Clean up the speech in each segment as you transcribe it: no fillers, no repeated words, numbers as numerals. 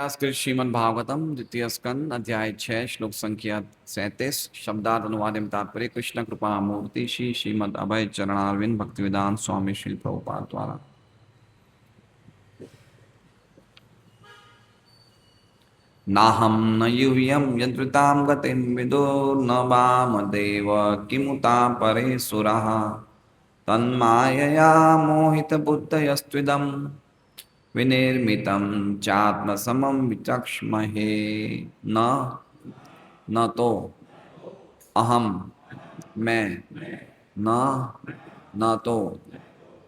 व्यासकृत श्रीमद् भागवतम द्वितीय स्कंद अध्याय 6 श्लोक संख्या 37 शब्दार्थ अनुवाद एवं तात्पर्य कृष्ण कृपा मूर्ति श्री श्रीमद् अभय चरणारविंद भक्तिवेदांत स्वामी श्री प्रभुपाद द्वारा। नाहं न यूयं यद्वृतां गतिं विदो न वामदेव किमुता परे सुराः तन्मायया मोहितबुद्धयस्त्विदं विनिर्मितं चात्मसमं विचक्ष्महे। न तो अहम मैं, न न तो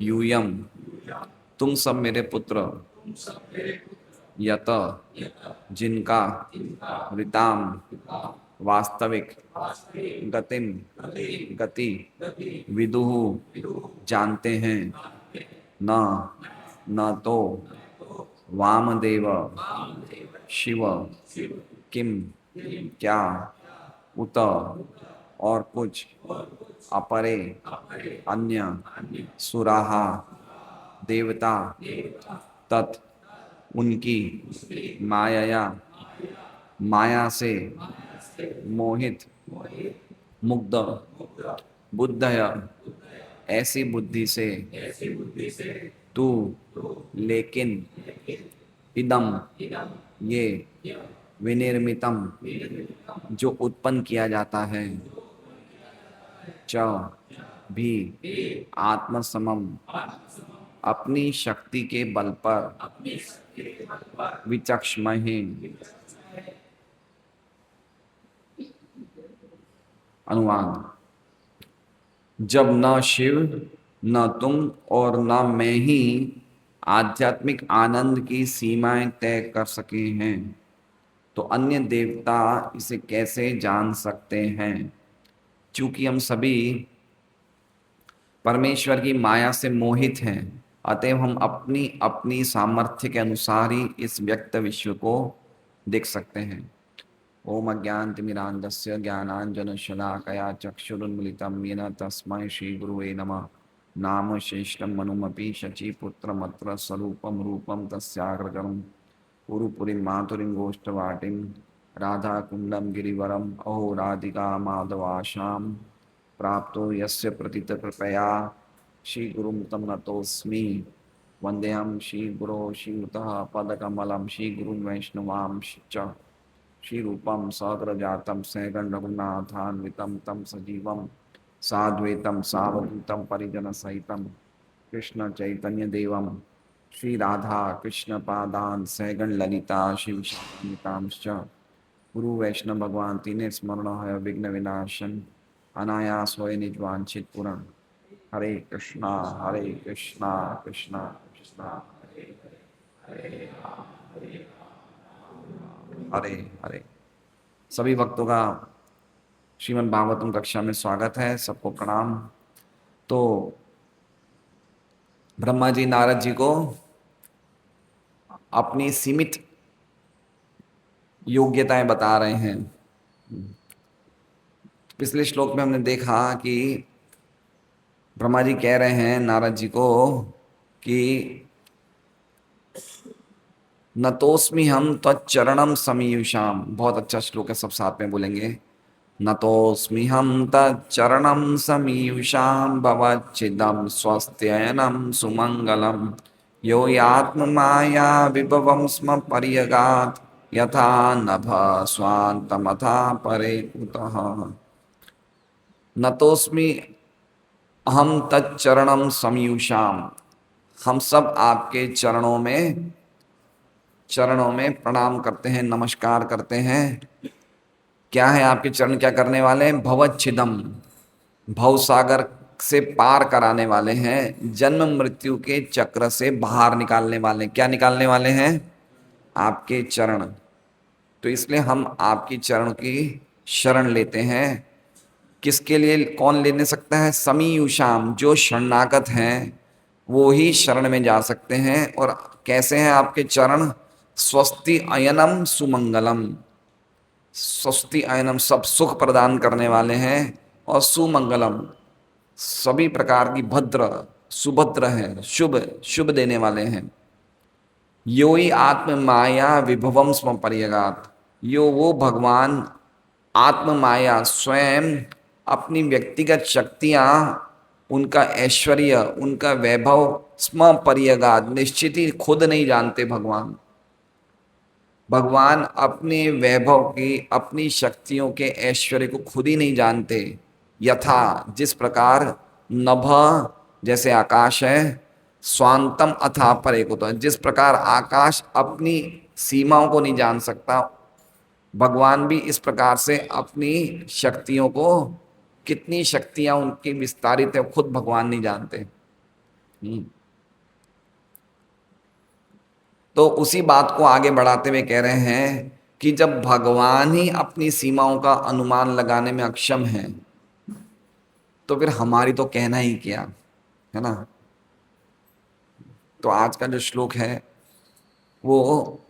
यूयम तुम सब मेरे पुत्र, यत जिनका ऋताम वास्तविक गतिम गति विदुहु जानते हैं, न न तो वामदेव शिव किम क्या उत और कुछ अपरे अन्य सुराहा देवता तत् उनकी माया माया से मोहित मुग्ध बुद्धय ऐसी बुद्धि से तू लेकिन इदम ये विनिर्मितम जो उत्पन्न किया जाता है च भी आत्मसमम अपनी शक्ति के बल पर विचक्ष्महे अनुवाद। जब न शिव न तुम और न मैं ही आध्यात्मिक आनंद की सीमाएं तय कर सके हैं तो अन्य देवता इसे कैसे जान सकते हैं। चूंकि हम सभी परमेश्वर की माया से मोहित हैं, अतएव हम अपनी अपनी सामर्थ्य के अनुसार ही इस व्यक्त विश्व को देख सकते हैं। ओम अज्ञानतिमिरान्धस्य ज्ञानाञ्जनशलाकया चक्षुरुन्मिलितं येन तस्मै श्रीगुरुवे नमः। नाम श्रेष्ठं मनुमपि शचीपुत्रमत्र स्वरूपं रूपं तस्याग्रगणं पुरुपुरीं मातुरीं गोष्ठवाटिं राधाकुण्डं गिरिवरम् अहो राधिका माधवाशां प्राप्तो यस्य प्रतितकृपया श्रीगुरुं तं नतोऽस्मि। वन्देऽहं श्रीगुरो श्रीयुतः पदकमलं श्रीगुरुं वैष्णवांश्च श्रीरूपं सग्रजातं सैगण्डरघुनाथान्वितं तं सजीवं साद्वैतं सावधूतं परिजनसहितं कृष्णचैतन्यदेवं श्रीराधा कृष्णपादान् सैगणललिता श्रीविशाखान्वितांश्च गुरुवैष्णव भगवान् तीने स्मरण है विघ्न विनाशन अनायास होय निज वांछित पूर्ण। हरे कृष्णा कृष्णा कृष्णा हरे हरे। सभी भक्तों का श्रीमद् भागवतम कक्षा में स्वागत है, सबको प्रणाम। तो ब्रह्मा जी नारद जी को अपनी सीमित योग्यताएं बता रहे हैं। पिछले श्लोक में हमने देखा कि ब्रह्मा जी कह रहे हैं नारद जी को कि नतोस्मि हम तच्चरणम समीयुषाम। बहुत अच्छा श्लोक है, सब साथ में बोलेंगे। नतोस्मि हम तच्चरणम समीयुषाम भवच्छिदम स्वस्त्ययनम सुमंगलम यो यात्ममाया विभवं स्म पर्यगात् यथा नभ स्वान्तमथा परे कुतः। नतोस्मि अहम तच्चरणम समीयुषाम, हम सब आपके चरणों में प्रणाम करते हैं, नमस्कार करते हैं। क्या है आपके चरण, क्या करने वाले हैं? भवच्छिदम, भवसागर से पार कराने वाले हैं, जन्म मृत्यु के चक्र से बाहर निकालने वाले। क्या निकालने वाले हैं? आपके चरण। तो इसलिए हम आपकी चरण की शरण लेते हैं। किसके लिए? कौन लेने सकता है? समीयुषाम, जो शरणागत हैं वो ही शरण में जा सकते हैं। और कैसे हैं आपके चरण? स्वस्ति अयनम सुमंगलम, स्वस्ति अयनम, सब सुख प्रदान करने वाले हैं, और सुमंगलम, सभी प्रकार की भद्र सुभद्र हैं, शुभ शुभ देने वाले हैं। यो ही आत्म माया विभवम स्म पर्यगात, यो वो भगवान आत्म माया स्वयं अपनी व्यक्तिगत शक्तियां, उनका ऐश्वर्य, उनका वैभव स्म पर्यगात निश्चित ही खुद नहीं जानते। भगवान भगवान अपने वैभव की, अपनी शक्तियों के ऐश्वर्य को खुद ही नहीं जानते। यथा जिस प्रकार नभ जैसे आकाश है, स्वांतम अथा परे को, तो जिस प्रकार आकाश अपनी सीमाओं को नहीं जान सकता, भगवान भी इस प्रकार से अपनी शक्तियों को, कितनी शक्तियां उनकी विस्तारित है खुद भगवान नहीं जानते। तो उसी बात को आगे बढ़ाते हुए कह रहे हैं कि जब भगवान ही अपनी सीमाओं का अनुमान लगाने में अक्षम है, तो फिर हमारी तो कहना ही क्या है ना। तो आज का जो श्लोक है वो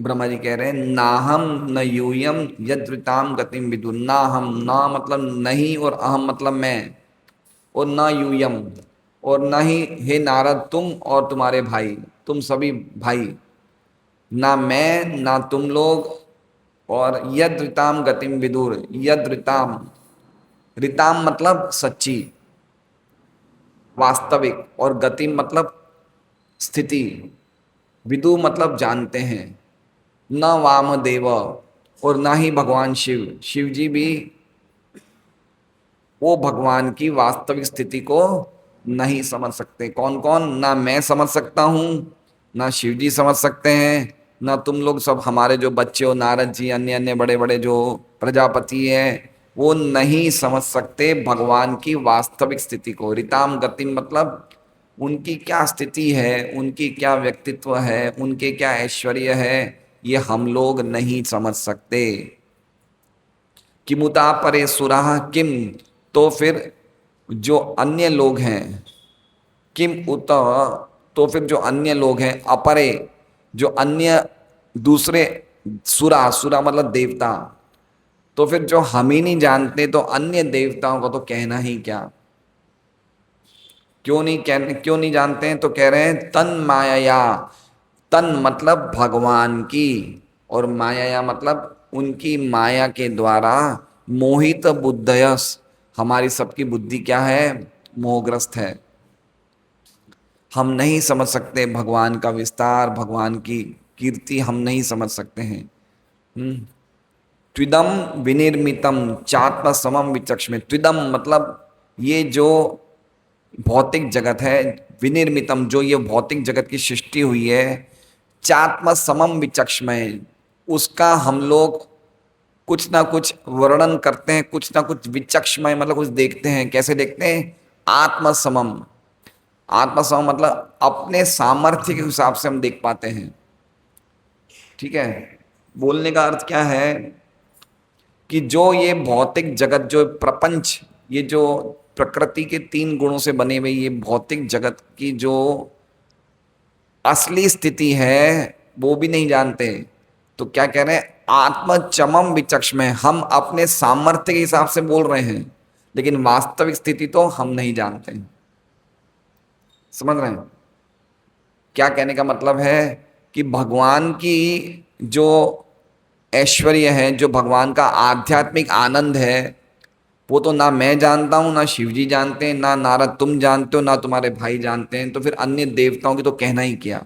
ब्रह्मा जी कह रहे हैं, नाहम न यूयम यद्रिताम गतिम विदु। ना हम, ना मतलब नहीं, और अहम मतलब मैं, और न यूयम, और न ही हे नारद तुम और तुम्हारे भाई, तुम सभी भाई, ना मैं ना तुम लोग, और यद ऋताम गतिम विदुर। यद ऋताम, ऋताम मतलब सच्ची, वास्तविक, और गतिम मतलब स्थिति, विदु मतलब जानते हैं। न वामदेव, और ना ही भगवान शिव, शिव जी भी वो भगवान की वास्तविक स्थिति को नहीं समझ सकते। कौन कौन? ना मैं समझ सकता हूँ, ना शिव जी समझ सकते हैं, ना तुम लोग सब हमारे जो बच्चे हो, नारद जी, अन्य अन्य बड़े बड़े जो प्रजापति हैं, वो नहीं समझ सकते भगवान की वास्तविक स्थिति को। रिताम गतिम मतलब उनकी क्या स्थिति है, उनकी क्या व्यक्तित्व है, उनके क्या ऐश्वर्य है, ये हम लोग नहीं समझ सकते। किमुता परे सुराह किम, तो फिर जो अन्य लोग हैं, किम उत, तो फिर जो अन्य लोग हैं, अपरे जो अन्य दूसरे, सुरा, सुरा मतलब देवता, तो फिर जो हम ही नहीं जानते तो अन्य देवताओं का तो कहना ही क्या। क्यों नहीं जानते हैं? तो कह रहे हैं तन माया, तन मतलब भगवान की, और माया मतलब उनकी माया के द्वारा मोहित बुद्धयस, हमारी सबकी बुद्धि क्या है? मोहग्रस्त है। हम नहीं समझ सकते भगवान का विस्तार, भगवान की कीर्ति हम नहीं समझ सकते हैं। त्विदम विनिर्मितम चात्म समम विचक्ष में, त्विदम मतलब ये जो भौतिक जगत है, विनिर्मितम जो ये भौतिक जगत की सृष्टि हुई है, चात्म समम विचक्षमय, उसका हम लोग कुछ ना कुछ वर्णन करते हैं, कुछ ना कुछ विचक्षमय मतलब कुछ देखते हैं। कैसे देखते हैं? आत्म समम, आत्म समम मतलब अपने सामर्थ्य के हिसाब से हम देख पाते हैं। ठीक है, बोलने का अर्थ क्या है कि जो ये भौतिक जगत, जो प्रपंच, ये जो प्रकृति के तीन गुणों से बने हुए ये भौतिक जगत की जो असली स्थिति है वो भी नहीं जानते। तो क्या कह रहे हैं? आत्मचमम विचक्ष में, हम अपने सामर्थ्य के हिसाब से बोल रहे हैं, लेकिन वास्तविक स्थिति तो हम नहीं जानते। समझ रहे हैं क्या कहने का मतलब है? कि भगवान की जो ऐश्वर्य है, जो भगवान का आध्यात्मिक आनंद है, वो तो ना मैं जानता हूं, ना शिव जी जानते हैं, ना नारद तुम जानते हो, ना तुम्हारे भाई जानते हैं, तो फिर अन्य देवताओं की तो कहना ही क्या।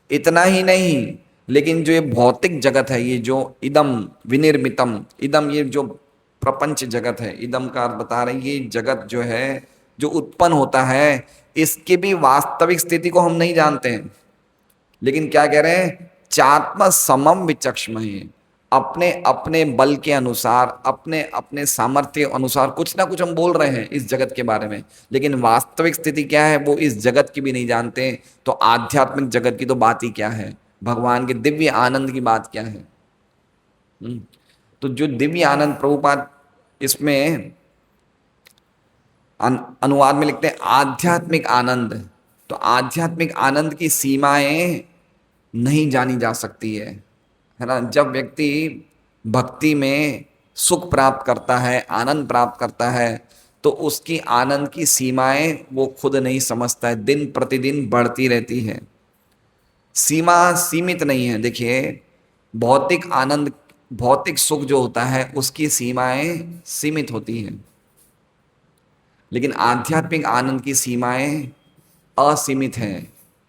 इतना ही नहीं, लेकिन जो ये भौतिक जगत है, ये जो इदम विनिर्मितम, इदम ये जो प्रपंच जगत है, इदम का अर्थ बता रहे हैं, ये जगत जो है जो उत्पन्न होता है, इसकी भी वास्तविक स्थिति को हम नहीं जानते हैं। लेकिन क्या कह रहे हैं? चात्म समम विचक्षमहि, अपने अपने बल के अनुसार, अपने अपने सामर्थ्य अनुसार कुछ ना कुछ हम बोल रहे हैं इस जगत के बारे में, लेकिन वास्तविक स्थिति क्या है वो इस जगत की भी नहीं जानते। तो आध्यात्मिक जगत की तो बात ही क्या है, भगवान के दिव्य आनंद की बात क्या है। तो जो दिव्य आनंद, प्रभुपाद इसमें अनुवाद में लिखते हैं आध्यात्मिक आनंद। तो आध्यात्मिक आनंद की सीमाएं नहीं जानी जा सकती है ना। जब व्यक्ति भक्ति में सुख प्राप्त करता है, आनंद प्राप्त करता है, तो उसकी आनंद की सीमाएं वो खुद नहीं समझता है, दिन प्रतिदिन बढ़ती रहती है। सीमा सीमित नहीं है। देखिए, भौतिक आनंद, भौतिक सुख जो होता है उसकी सीमाएं सीमित होती हैं, लेकिन आध्यात्मिक आनंद की सीमाएं असीमित हैं,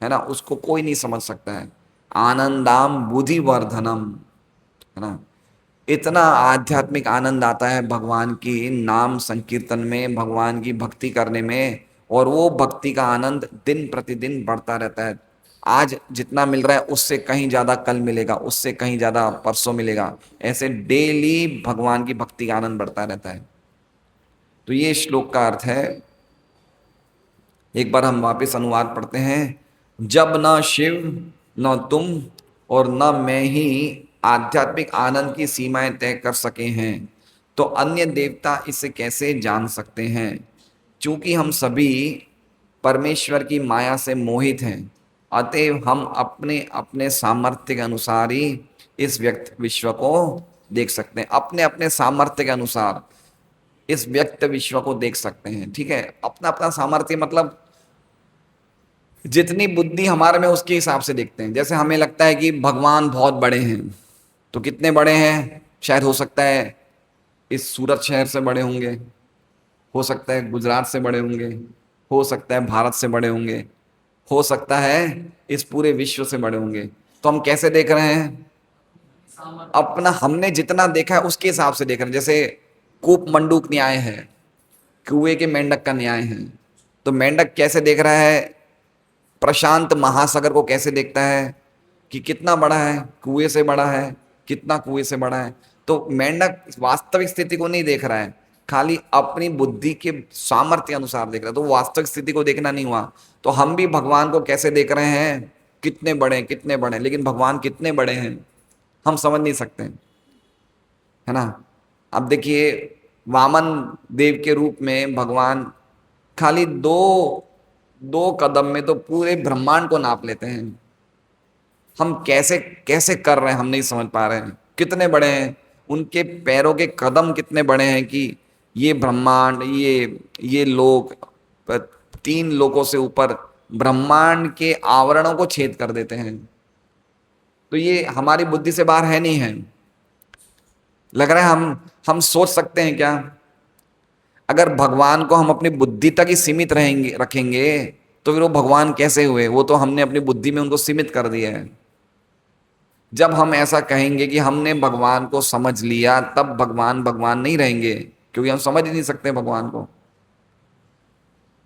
है ना, उसको कोई नहीं समझ सकता है। आनंदाम बुद्धि वर्धनम, है ना, इतना आध्यात्मिक आनंद आता है भगवान की नाम संकीर्तन में, भगवान की भक्ति करने में, और वो भक्ति का आनंद दिन प्रतिदिन बढ़ता रहता है। आज जितना मिल रहा है उससे कहीं ज्यादा कल मिलेगा, उससे कहीं ज्यादा परसों मिलेगा, ऐसे डेली भगवान की भक्ति का आनंद बढ़ता रहता है। तो ये श्लोक का अर्थ है। एक बार हम वापस अनुवाद पढ़ते हैं। जब न शिव, न तुम और न मैं ही आध्यात्मिक आनंद की सीमाएं तय कर सके हैं, तो अन्य देवता इसे कैसे जान सकते हैं। चूंकि हम सभी परमेश्वर की माया से मोहित हैं, अतएव हम अपने अपने सामर्थ्य के अनुसार ही इस व्यक्त विश्व को देख सकते हैं। अपने अपने सामर्थ्य के अनुसार इस व्यक्त विश्व को देख सकते हैं। ठीक है, अपना अपना सामर्थ्य मतलब जितनी बुद्धि हमारे में उसके हिसाब से देखते हैं। जैसे हमें लगता है कि भगवान बहुत बड़े हैं, तो कितने बड़े हैं, शायद हो सकता है इस सूरत शहर से बड़े होंगे, हो सकता है गुजरात से बड़े होंगे, हो सकता है भारत से बड़े होंगे, हो सकता है इस पूरे विश्व से बड़े होंगे। तो हम कैसे देख रहे हैं, अपना हमने जितना देखा है उसके हिसाब से देख रहे हैं। जैसे कूप मंडूक न्याय है, कुएं के मेंढक का न्याय है। तो मेंढक कैसे देख रहा है, प्रशांत महासागर को कैसे देखता है कि कितना बड़ा है, कुएं से बड़ा है, कितना कुएं से बड़ा है। तो मेंढक वास्तविक स्थिति को नहीं देख रहा है, खाली अपनी बुद्धि के सामर्थ्य अनुसार देख रहा है, तो वास्तविक स्थिति को देखना नहीं हुआ। तो हम भी भगवान को कैसे देख रहे हैं, कितने बड़े हैं, कितने बड़े हैं, लेकिन भगवान कितने बड़े हैं हम समझ नहीं सकते, है ना। अब देखिए, वामन देव के रूप में भगवान खाली दो दो कदम में तो पूरे ब्रह्मांड को नाप लेते हैं। हम कैसे कैसे कर रहे हैं हम नहीं समझ पा रहे हैं, कितने बड़े हैं, उनके पैरों के कदम कितने बड़े हैं कि ये ब्रह्मांड, ये लोक, तीन लोकों से ऊपर ब्रह्मांड के आवरणों को छेद कर देते हैं। तो ये हमारी बुद्धि से बाहर है, नहीं है। लग रहा है हम सोच सकते हैं क्या, अगर भगवान को हम अपनी बुद्धि तक ही सीमित रहेंगे रखेंगे तो फिर वो भगवान कैसे हुए, वो तो हमने अपनी बुद्धि में उनको सीमित कर दिया है। जब हम ऐसा कहेंगे कि हमने भगवान को समझ लिया, तब भगवान भगवान नहीं रहेंगे, क्योंकि हम समझ ही नहीं सकते भगवान को,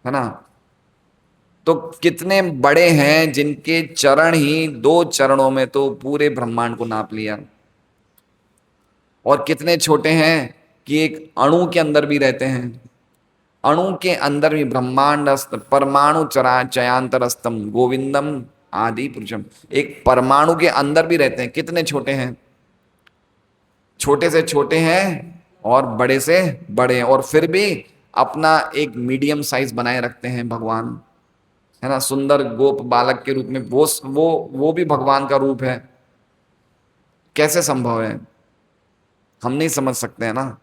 है ना। तो कितने बड़े हैं जिनके चरण ही, दो चरणों में तो पूरे ब्रह्मांड को नाप लिया, और कितने छोटे हैं कि एक अणु के अंदर भी रहते हैं। अणु के अंदर भी ब्रह्मांडस्त परमाणु चरा चयांतरस्तम गोविंदम आदि पुरुषम, एक परमाणु के अंदर भी रहते हैं। कितने छोटे हैं, छोटे से छोटे हैं और बड़े से बड़े हैं, और फिर भी अपना एक मीडियम साइज बनाए रखते हैं भगवान, है ना। सुंदर गोप बालक के रूप में वो भी भगवान का रूप है। कैसे संभव है, हम नहीं समझ सकते, है ना।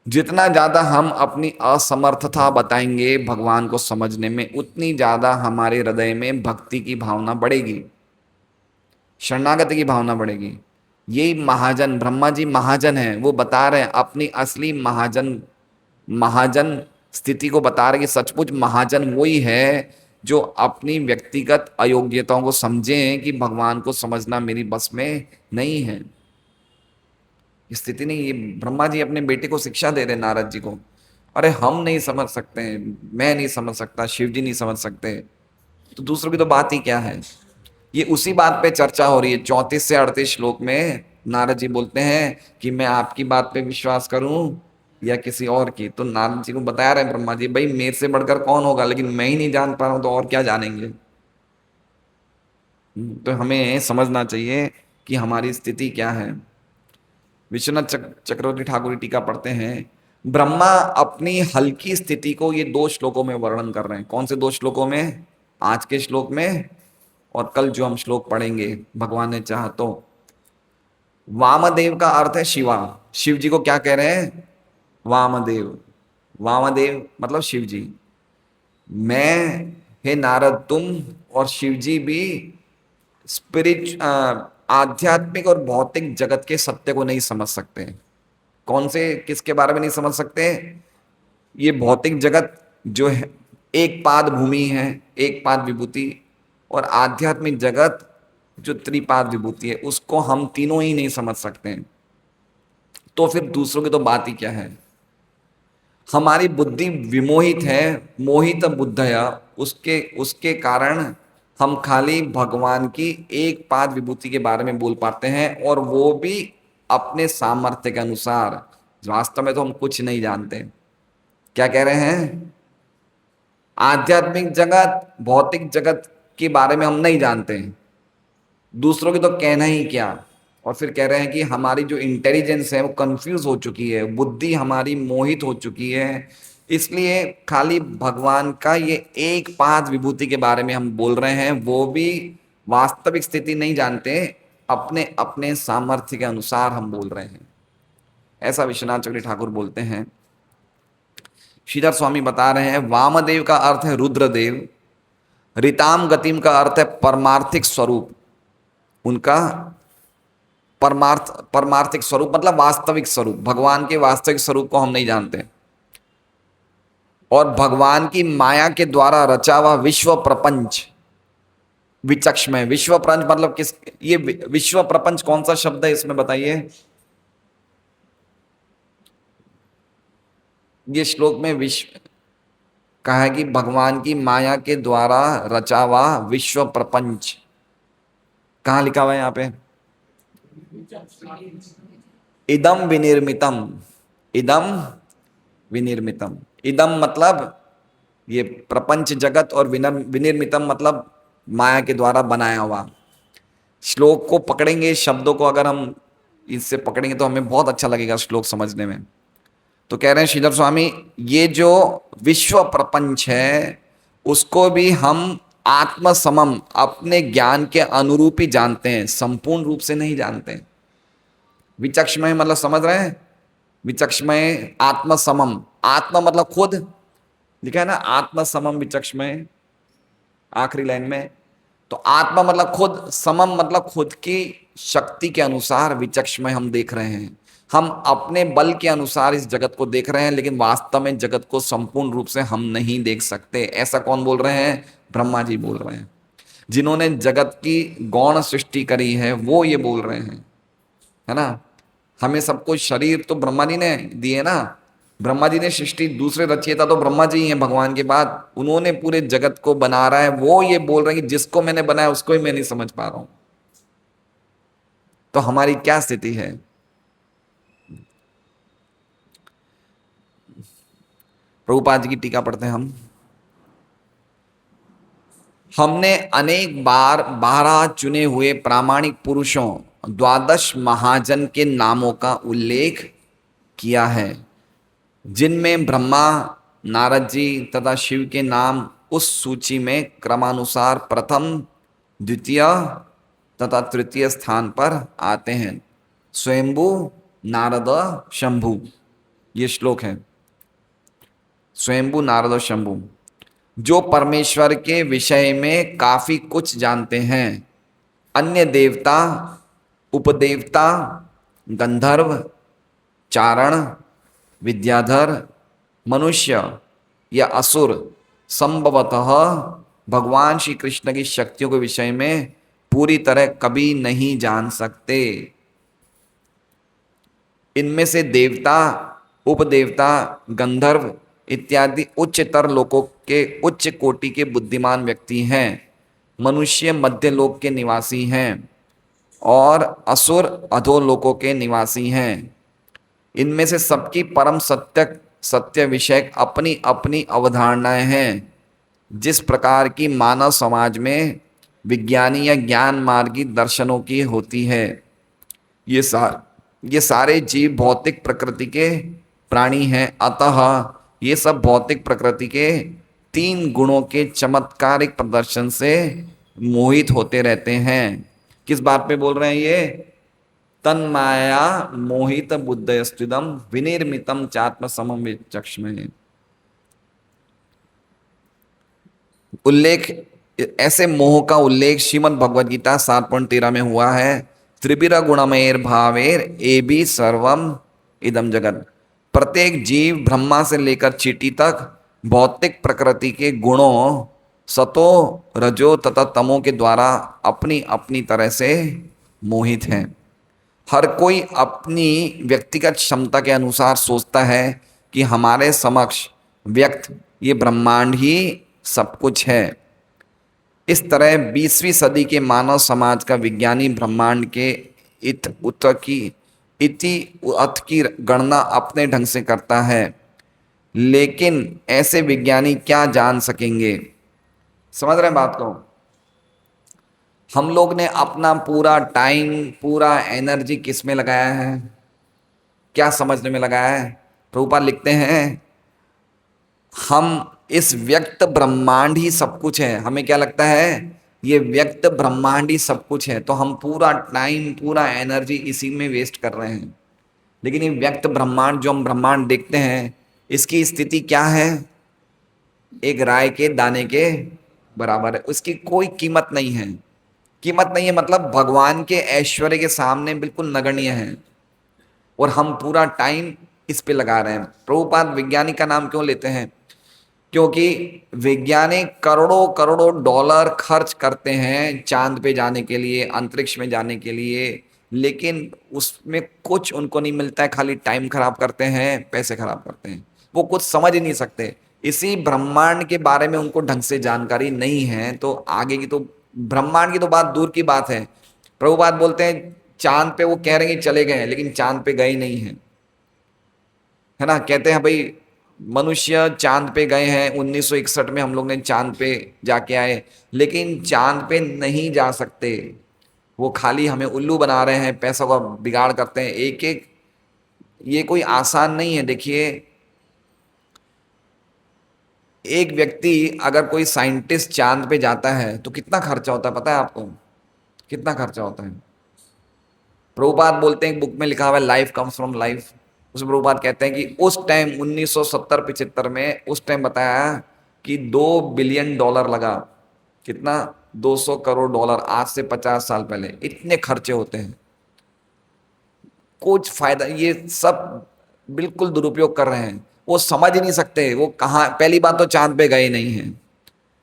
जितना ज्यादा हम अपनी असमर्थता बताएंगे भगवान को समझने में, उतनी ज्यादा हमारे हृदय में भक्ति की भावना बढ़ेगी, शरणागति की भावना बढ़ेगी। यही महाजन, ब्रह्मा जी महाजन हैं, वो बता रहे हैं अपनी असली महाजन महाजन स्थिति को बता रहे कि सचमुच महाजन वही है जो अपनी व्यक्तिगत अयोग्यताओं को समझें कि भगवान को समझना मेरी बस में नहीं है। स्थिति नहीं, ये ब्रह्मा जी अपने बेटे को शिक्षा दे रहे नारद जी को। अरे हम नहीं समझ सकते, मैं नहीं समझ सकता, शिव जी नहीं समझ सकते, तो दूसरों की तो बात ही क्या है। ये उसी बात पे चर्चा हो रही है। 34 से 38 श्लोक में नारद जी बोलते हैं कि मैं आपकी बात पे विश्वास करूं या किसी और की। तो नारद जी को बता रहे हैं ब्रह्मा जी, भाई मेरे से बढ़कर कौन होगा, लेकिन मैं ही नहीं जान पा रहा हूं तो और क्या जानेंगे। तो हमें समझना चाहिए कि हमारी स्थिति क्या है। विश्वनाथ चक्रवर्ती ठाकुर टीका पढ़ते हैं, ब्रह्मा अपनी हल्की स्थिति को ये 2 श्लोकों में वर्णन कर रहे हैं। कौन से 2 श्लोकों में, आज के श्लोक में और कल जो हम श्लोक पढ़ेंगे भगवान ने चाहा तो। वामदेव का अर्थ है शिवा, शिव जी को क्या कह रहे हैं, वामदेव। वामदेव मतलब शिव जी। मैं, हे नारद, तुम और शिव जी भी स्पिरिच आध्यात्मिक और भौतिक जगत के सत्य को नहीं समझ सकते। कौन से, किसके बारे में नहीं समझ सकते? ये भौतिक जगत जो है एक पाद भूमि है, एक पाद विभूति, और आध्यात्मिक जगत जो त्रिपाद विभूति है, उसको हम तीनों ही नहीं समझ सकते। तो फिर दूसरों की तो बात ही क्या है। हमारी बुद्धि विमोहित है, मोहित बुद्धया, उसके उसके कारण हम खाली भगवान की एक पाद विभूति के बारे में बोल पाते हैं, और वो भी अपने सामर्थ्य के अनुसार। वास्तव में तो हम कुछ नहीं जानते। क्या कह रहे हैं? आध्यात्मिक जगत, भौतिक जगत के बारे में हम नहीं जानते, दूसरों की तो कहना ही क्या। और फिर कह रहे हैं कि हमारी जो इंटेलिजेंस है वो कंफ्यूज हो चुकी है, बुद्धि हमारी मोहित हो चुकी है, इसलिए खाली भगवान का ये एक पाद विभूति के बारे में हम बोल रहे हैं, वो भी वास्तविक स्थिति नहीं जानते, अपने अपने सामर्थ्य के अनुसार हम बोल रहे हैं। ऐसा विश्वनाथ चक्रवर्ती ठाकुर बोलते हैं। श्रीधर स्वामी बता रहे हैं, वामदेव का अर्थ है रुद्रदेव, ऋताम गतिम का अर्थ है परमार्थिक स्वरूप। उनका परमार्थिक स्वरूप मतलब वास्तविक स्वरूप। भगवान के वास्तविक स्वरूप को हम नहीं जानते। और भगवान की माया के द्वारा रचा हुआ विश्व प्रपंच विचक्षमय। विश्व प्रपंच मतलब किस, ये विश्व प्रपंच कौन सा शब्द है इसमें बताइए? ये श्लोक में विश्व कहा है कि भगवान की माया के द्वारा रचा हुआ विश्व प्रपंच, कहां लिखा हुआ है यहां पे? इदम विनिर्मितम, इदम विनिर्मितम। इदम मतलब ये प्रपंच जगत, और विनिर्मितम मतलब माया के द्वारा बनाया हुआ। श्लोक को पकड़ेंगे, शब्दों को अगर हम इससे पकड़ेंगे तो हमें बहुत अच्छा लगेगा श्लोक समझने में। तो कह रहे हैं श्रीधर स्वामी, ये जो विश्व प्रपंच है उसको भी हम आत्म समम, अपने ज्ञान के अनुरूप ही जानते हैं, संपूर्ण रूप से नहीं जानते। विचक्षमय मतलब समझ रहे हैं? विचक्षमय आत्म समम, आत्मा मतलब खुद, लिखा है ना आत्म समम विचक्षमय आखिरी लाइन में। तो आत्मा मतलब खुद, समम मतलब खुद की शक्ति के अनुसार विचक्षमय हम देख रहे हैं। हम अपने बल के अनुसार इस जगत को देख रहे हैं, लेकिन वास्तव में जगत को संपूर्ण रूप से हम नहीं देख सकते। ऐसा कौन बोल रहे हैं? ब्रह्मा जी बोल रहे हैं। जिन्होंने जगत की गौण सृष्टि करी है वो ये बोल रहे हैं, है ना। हमें सबको शरीर तो ब्रह्मा जी ने दिए ना। ब्रह्मा जी ने सृष्टि, दूसरे रचयिता तो ब्रह्मा जी हैं भगवान के बाद, उन्होंने पूरे जगत को बना रहा है। वो ये बोल रहे हैं कि जिसको मैंने बनाया उसको ही मैं नहीं समझ पा रहा हूं। तो हमारी क्या स्थिति है? प्रभुपाद जी की टीका पढ़ते हैं हम। हमने अनेक बार 12 चुने हुए प्रामाणिक पुरुषों, 12 महाजन के नामों का उल्लेख किया है, जिनमें ब्रह्मा, नारद जी तथा शिव के नाम उस सूची में क्रमानुसार प्रथम, द्वितीय तथा तृतीय स्थान पर आते हैं। स्वयंभू, नारद, शंभु, ये श्लोक है। स्वयंभू, नारद और शंभु जो परमेश्वर के विषय में काफी कुछ जानते हैं। अन्य देवता, उपदेवता, गंधर्व, चारण, विद्याधर, मनुष्य या असुर संभवतः भगवान श्री कृष्ण की शक्तियों के विषय में पूरी तरह कभी नहीं जान सकते। इनमें से देवता, उपदेवता, गंधर्व इत्यादि उच्चतर लोकों के उच्च कोटि के बुद्धिमान व्यक्ति हैं। मनुष्य मध्य लोक के निवासी हैं और असुर अधोलोकों के निवासी हैं। इनमें से सबकी परम सत्य विषय अपनी अपनी अवधारणाएं हैं। जिस प्रकार की मानव समाज में विज्ञानी या ज्ञान मार्गी दर्शनों की होती है, ये सारे जीव भौतिक प्रकृति के प्राणी हैं। अतः ये सब भौतिक प्रकृति के 3 गुणों के चमत्कारिक प्रदर्शन से मोहित होते रहते हैं। किस बात पे बोल रहे हैं ये? तन्माया मोहित बुद्धयस्त्विदम विनिर्मितम चात्म समम विचक्षमय। उल्लेख ऐसे मोह का उल्लेख श्रीमद् भगवद गीता 7.13 में हुआ है। त्रिभिर गुणमयेर भावेर ए भी सर्वम इदम जगत। प्रत्येक जीव ब्रह्मा से लेकर चींटी तक भौतिक प्रकृति के गुणों सतो रजो तथा तमो के द्वारा अपनी अपनी तरह से मोहित है। हर कोई अपनी व्यक्तिगत क्षमता के अनुसार सोचता है कि हमारे समक्ष व्यक्त ये ब्रह्मांड ही सब कुछ है। इस तरह 20वीं सदी के मानव समाज का विज्ञानी ब्रह्मांड के इत उत की इति अथ की गणना अपने ढंग से करता है, लेकिन ऐसे विज्ञानी क्या जान सकेंगे। समझ रहे हैं बात को? हम लोग ने अपना पूरा टाइम, पूरा एनर्जी किस में लगाया है? क्या समझने में लगाया है? प्रभुपाद लिखते हैं हम इस व्यक्त ब्रह्मांड ही सब कुछ है। हमें क्या लगता है? ये व्यक्त ब्रह्मांड ही सब कुछ है, तो हम पूरा टाइम, पूरा एनर्जी इसी में वेस्ट कर रहे हैं। लेकिन ये व्यक्त ब्रह्मांड, जो हम ब्रह्मांड देखते हैं, इसकी स्थिति क्या है? एक राय के दाने के बराबर है। उसकी कोई कीमत नहीं है। कीमत नहीं है मतलब भगवान के ऐश्वर्य के सामने बिल्कुल नगण्य है, और हम पूरा टाइम इस पे लगा रहे हैं। प्रभुपाद वैज्ञानिक का नाम क्यों लेते हैं? क्योंकि वैज्ञानिक करोड़ों करोड़ों डॉलर खर्च करते हैं चांद पे जाने के लिए, अंतरिक्ष में जाने के लिए, लेकिन उसमें कुछ उनको नहीं मिलता है। खाली टाइम खराब करते हैं, पैसे खराब करते हैं। वो कुछ समझ ही नहीं सकते। इसी ब्रह्मांड के बारे में उनको ढंग से जानकारी नहीं है, तो आगे की तो ब्रह्मांड की तो बात दूर की बात है। प्रभुपाद बोलते हैं चांद पे वो कह रहे हैं कि चले गए हैं, लेकिन चांद पे गए नहीं हैं, है ना। कहते हैं भाई मनुष्य चांद पे गए हैं, 1961 में हम लोग ने चांद पे जाके आए, लेकिन चांद पे नहीं जा सकते। वो खाली हमें उल्लू बना रहे हैं, पैसों का बिगाड़ करते हैं। एक एक ये कोई आसान नहीं है। देखिए, एक व्यक्ति अगर कोई साइंटिस्ट चांद पे जाता है तो कितना खर्चा होता है पता है आपको? कितना खर्चा होता है? प्रभुपाद बोलते हैं, एक बुक में लिखा हुआ है लाइफ कम्स फ्रॉम लाइफ। उसमें प्रभुपाद कहते हैं कि उस टाइम 1970-75 में उस टाइम बताया कि $2 बिलियन लगा। कितना? 200 करोड़ डॉलर। आज से 50 साल पहले इतने खर्चे होते हैं। कुछ फायदा, ये सब बिल्कुल दुरुपयोग कर रहे हैं। वो समझ ही नहीं सकते वो कहाँ। पहली बात तो चांद पे गए नहीं हैं,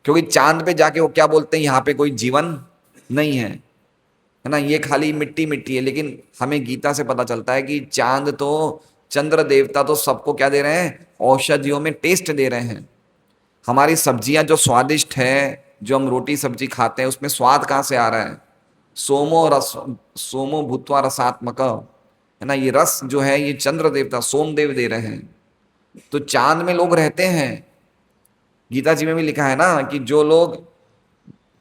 क्योंकि चांद पे जाके वो क्या बोलते हैं, यहाँ पे कोई जीवन नहीं है ना, ये खाली मिट्टी मिट्टी है। लेकिन हमें गीता से पता चलता है कि चांद तो, चंद्र देवता तो सबको क्या दे रहे हैं? औषधियों में टेस्ट दे रहे हैं। हमारी सब्जियां जो स्वादिष्ट है, जो हम रोटी सब्जी खाते हैं, उसमें स्वाद कहाँ से आ रहा है? सोमो भूत्वा रसात्मक, है ना। ये रस जो है ये चंद्र देवता सोमदेव दे रहे हैं। तो चांद में लोग रहते हैं। गीता जी में भी लिखा है ना कि जो लोग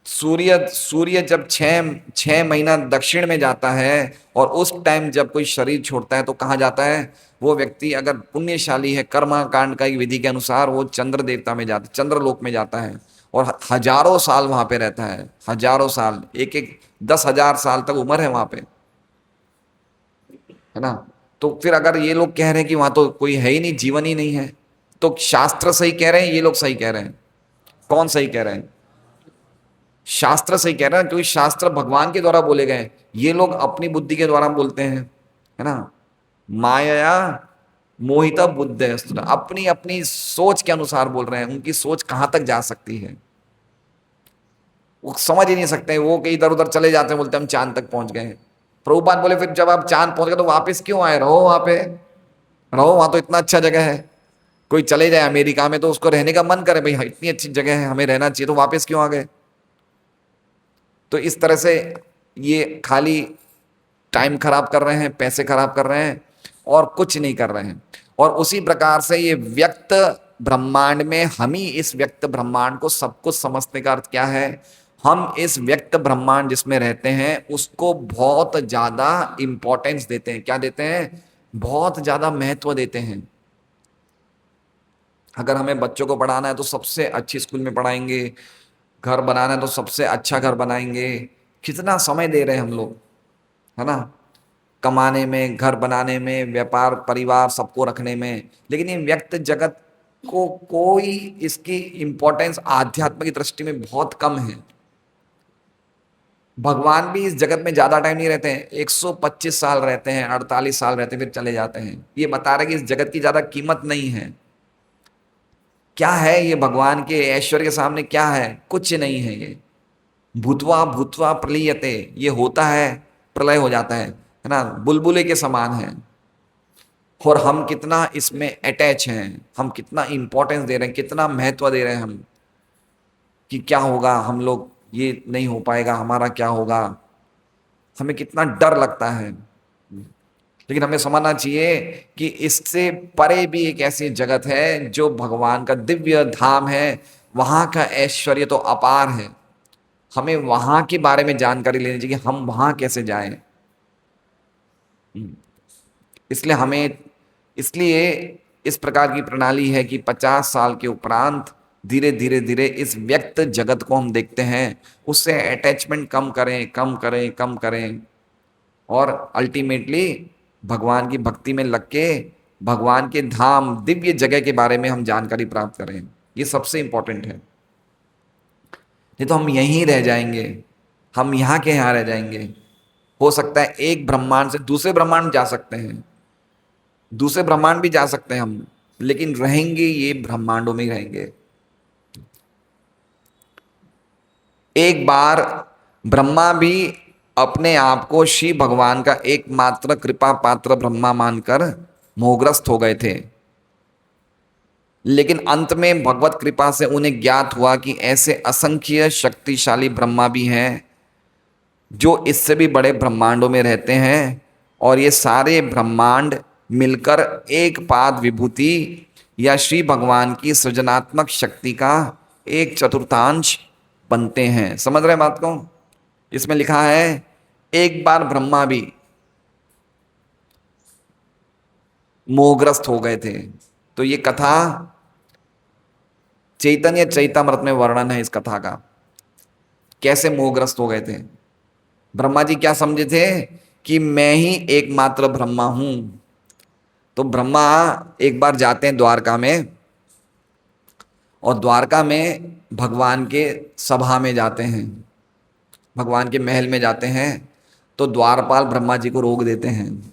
सूर्य सूर्य जब छह महीना दक्षिण में जाता है, और उस टाइम जब कोई शरीर छोड़ता है तो कहाँ जाता है? वो व्यक्ति अगर पुण्यशाली है, कर्म कांड का एक विधि के अनुसार, वो चंद्र देवता में जाता, चंद्रलोक में जाता है, और हजारों साल वहां पे रहता है। हजारों साल, एक एक 10,000 साल तक उम्र है वहां पे, है ना। तो फिर अगर ये लोग कह रहे हैं कि वहां तो कोई है ही नहीं, जीवन ही नहीं है, तो शास्त्र सही कह रहे हैं, ये लोग सही कह रहे हैं? कौन सही कह रहे हैं? शास्त्र सही कह रहे हैं, क्योंकि शास्त्र भगवान के द्वारा बोले गए। ये लोग अपनी बुद्धि के द्वारा बोलते हैं, है ना। माया मोहित बुद्ध, अपनी अपनी सोच के अनुसार बोल रहे हैं। उनकी सोच कहां तक जा सकती है वो समझ ही नहीं सकते। वो कहीं इधर उधर चले जाते हैं, बोलते हैं हम चांद तक पहुंच गए। प्रभुपाद बोले फिर जब आप चांद पहुंच गए तो वापस क्यों आए? रहो वहां पे, रहो, वहां तो इतना अच्छा जगह है। कोई चले जाए अमेरिका में तो उसको रहने का मन करे, भाई इतनी अच्छी जगह है, हमें रहना चाहिए, तो वापस क्यों आ गए? तो इस तरह से ये खाली टाइम खराब कर रहे हैं, पैसे खराब कर रहे हैं, और कुछ नहीं कर रहे हैं। और उसी प्रकार से ये व्यक्त ब्रह्मांड में हम ही इस व्यक्त ब्रह्मांड को सब कुछ समझने का अर्थ क्या है? हम इस व्यक्त ब्रह्मांड जिसमें रहते हैं उसको बहुत ज्यादा इंपॉर्टेंस देते हैं। क्या देते हैं? बहुत ज्यादा महत्व देते हैं। अगर हमें बच्चों को पढ़ाना है तो सबसे अच्छी स्कूल में पढ़ाएंगे, घर बनाना है तो सबसे अच्छा घर बनाएंगे। कितना समय दे रहे हैं हम लोग, है ना, कमाने में, घर बनाने में, व्यापार परिवार सबको रखने में। लेकिन ये व्यक्त जगत को कोई इसकी इंपॉर्टेंस आध्यात्म की दृष्टि में बहुत कम है। भगवान भी इस जगत में ज्यादा टाइम नहीं रहते हैं, 125 साल रहते हैं, 48 साल रहते हैं, फिर चले जाते हैं। ये बता रहे कि इस जगत की ज्यादा कीमत नहीं है। क्या है ये भगवान के ऐश्वर्य के सामने? क्या है? कुछ नहीं है ये। भूतवा भूतवा प्रलीयते, ये होता है, प्रलय हो जाता है ना, बुलबुले के समान है। और हम कितना इसमें अटैच हैं, हम कितना इंपॉर्टेंस दे रहे हैं, कितना महत्व दे रहे हैं हम, कि क्या होगा, हम लोग ये नहीं हो पाएगा, हमारा क्या होगा, हमें कितना डर लगता है। लेकिन हमें समझना चाहिए कि इससे परे भी एक ऐसी जगत है जो भगवान का दिव्य धाम है, वहां का ऐश्वर्य तो अपार है। हमें वहां के बारे में जानकारी लेनी चाहिए, हम वहां कैसे जाएं। इसलिए इस प्रकार की प्रणाली है कि 50 साल के उपरांत धीरे धीरे धीरे इस व्यक्त जगत को हम देखते हैं, उससे अटैचमेंट कम करें, कम करें, कम करें, और अल्टीमेटली भगवान की भक्ति में लग के भगवान के धाम दिव्य जगह के बारे में हम जानकारी प्राप्त करें। ये सबसे इंपॉर्टेंट है। नहीं तो हम यहीं रह जाएंगे, हम यहाँ के यहाँ रह जाएंगे। हो सकता है एक ब्रह्मांड से दूसरे ब्रह्मांड जा सकते हैं, दूसरे ब्रह्मांड भी जा सकते हैं हम, लेकिन रहेंगे ये ब्रह्मांडों में ही रहेंगे। एक बार ब्रह्मा भी अपने आप को श्री भगवान का एकमात्र कृपा पात्र ब्रह्मा मानकर मोहग्रस्त हो गए थे, लेकिन अंत में भगवत कृपा से उन्हें ज्ञात हुआ कि ऐसे असंख्य शक्तिशाली ब्रह्मा भी हैं जो इससे भी बड़े ब्रह्मांडों में रहते हैं, और ये सारे ब्रह्मांड मिलकर एक पाद विभूति या श्री भगवान की सृजनात्मक शक्ति का एक चतुर्थांश बनते हैं। समझ रहे हैं बात को? इसमें लिखा है एक बार ब्रह्मा भी मोहग्रस्त हो गए थे। तो ये कथा चैतन्य चैतामृत में वर्णन है इस कथा का, कैसे मोहग्रस्त हो गए थे। ब्रह्मा जी क्या समझे थे कि मैं ही एकमात्र ब्रह्मा हूं। तो ब्रह्मा एक बार जाते हैं द्वारका में, और द्वारका में भगवान के सभा में जाते हैं, भगवान के महल में जाते हैं। तो द्वारपाल ब्रह्मा जी को रोक देते हैं।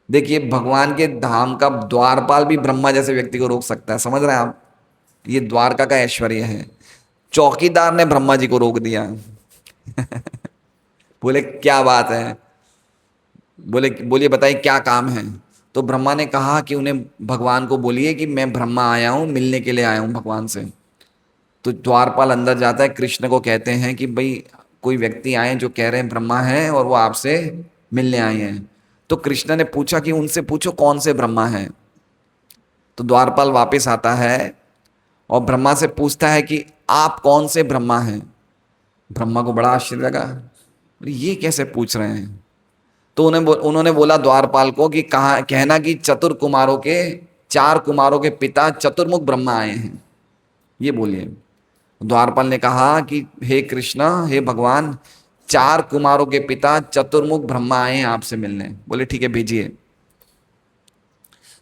देखिए, भगवान के धाम का द्वारपाल भी ब्रह्मा जैसे व्यक्ति को रोक सकता है। समझ रहे हैं आप? ये द्वारका का ऐश्वर्य है। चौकीदार ने ब्रह्मा जी को रोक दिया। बोले क्या बात है, बोलिए बताइए क्या काम है। तो ब्रह्मा ने कहा कि उन्हें भगवान को बोलिए कि मैं ब्रह्मा आया हूं, मिलने के लिए आया हूं भगवान से। तो द्वारपाल अंदर जाता है, कृष्ण को कहते हैं कि भाई कोई व्यक्ति आए जो कह रहे हैं ब्रह्मा है और वो आपसे मिलने आए हैं। तो कृष्ण ने पूछा कि उनसे पूछो कौन से ब्रह्मा हैं। तो द्वारपाल वापस आता है और ब्रह्मा से पूछता है कि आप कौन से ब्रह्मा हैं। ब्रह्मा को बड़ा आश्चर्य लगा, ये कैसे पूछ रहे हैं। तो उन्होंने बोला द्वारपाल को कि कहा कहना कि चतुर कुमारों के, 4 कुमारों के पिता चतुर्मुख ब्रह्मा आए हैं, ये बोलिए। द्वारपाल ने कहा कि हे कृष्ण, हे भगवान, 4 कुमारों के पिता चतुर्मुख ब्रह्मा आए हैं आपसे मिलने। बोले ठीक है, भेजिए।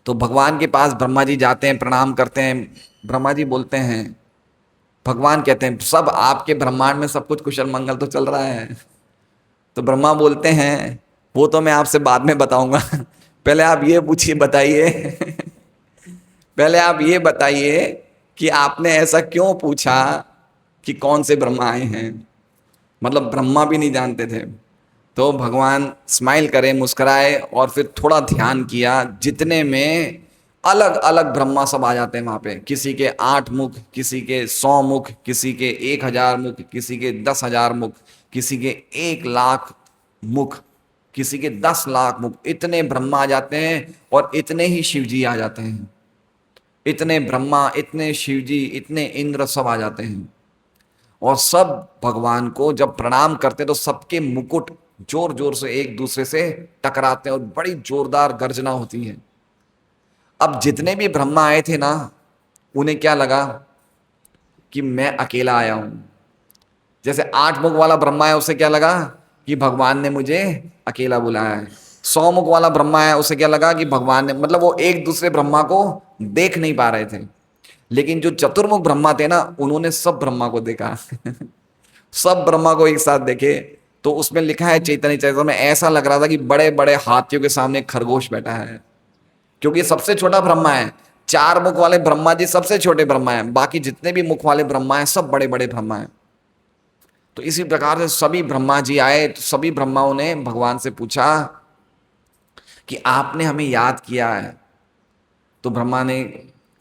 तो भगवान के पास ब्रह्मा जी जाते हैं, प्रणाम करते हैं। ब्रह्मा जी बोलते हैं, भगवान कहते हैं सब आपके ब्रह्मांड में सब कुछ कुशल मंगल तो चल रहा है। तो ब्रह्मा बोलते हैं वो तो मैं आपसे बाद में बताऊंगा, पहले आप ये पूछिए, बताइए। पहले आप ये बताइए कि आपने ऐसा क्यों पूछा कि कौन से ब्रह्मा आए हैं। मतलब ब्रह्मा भी नहीं जानते थे। तो भगवान स्माइल करे, मुस्कुराए, और फिर थोड़ा ध्यान किया, जितने में अलग अलग ब्रह्मा सब आ जाते हैं वहां पे। किसी के 8 मुख, किसी के 100 मुख, किसी के 1000 मुख, किसी के 10,000 मुख, किसी के 1,00,000 मुख, किसी के 10,00,000 मुख। इतने ब्रह्मा आ जाते हैं और इतने ही शिवजी आ जाते हैं। इतने ब्रह्मा, इतने शिवजी, इतने इंद्र सब आ जाते हैं। और सब भगवान को जब प्रणाम करते तो सबके मुकुट जोर जोर से एक दूसरे से टकराते हैं और बड़ी जोरदार गर्जना होती है। अब जितने भी ब्रह्मा आए थे ना, उन्हें क्या लगा कि मैं अकेला आया हूं। जैसे 8 मुख वाला ब्रह्मा है, उसे क्या लगा कि भगवान ने मुझे अकेला बुलाया है। 100 मुख वाला ब्रह्मा है, उसे क्या लगा कि भगवान ने, मतलब वो एक दूसरे ब्रह्मा को देख नहीं पा रहे थे। लेकिन जो चतुर्मुख ब्रह्मा थे ना, उन्होंने सब ब्रह्मा को देखा। सब ब्रह्मा को एक साथ देखे। तो उसमें लिखा है चैतन्य चरित्र में, ऐसा लग रहा था कि बड़े बड़े हाथियों के सामने एक खरगोश बैठा है, क्योंकि सबसे छोटा ब्रह्मा है। चार मुख वाले ब्रह्मा जी सबसे छोटे ब्रह्मा हैं, बाकी जितने भी मुख वाले ब्रह्मा हैं सब बड़े बड़े ब्रह्मा हैं। तो इसी प्रकार से सभी ब्रह्मा जी आए, तो सभी ब्रह्माओं ने भगवान से पूछा कि आपने हमें याद किया है। तो ब्रह्मा ने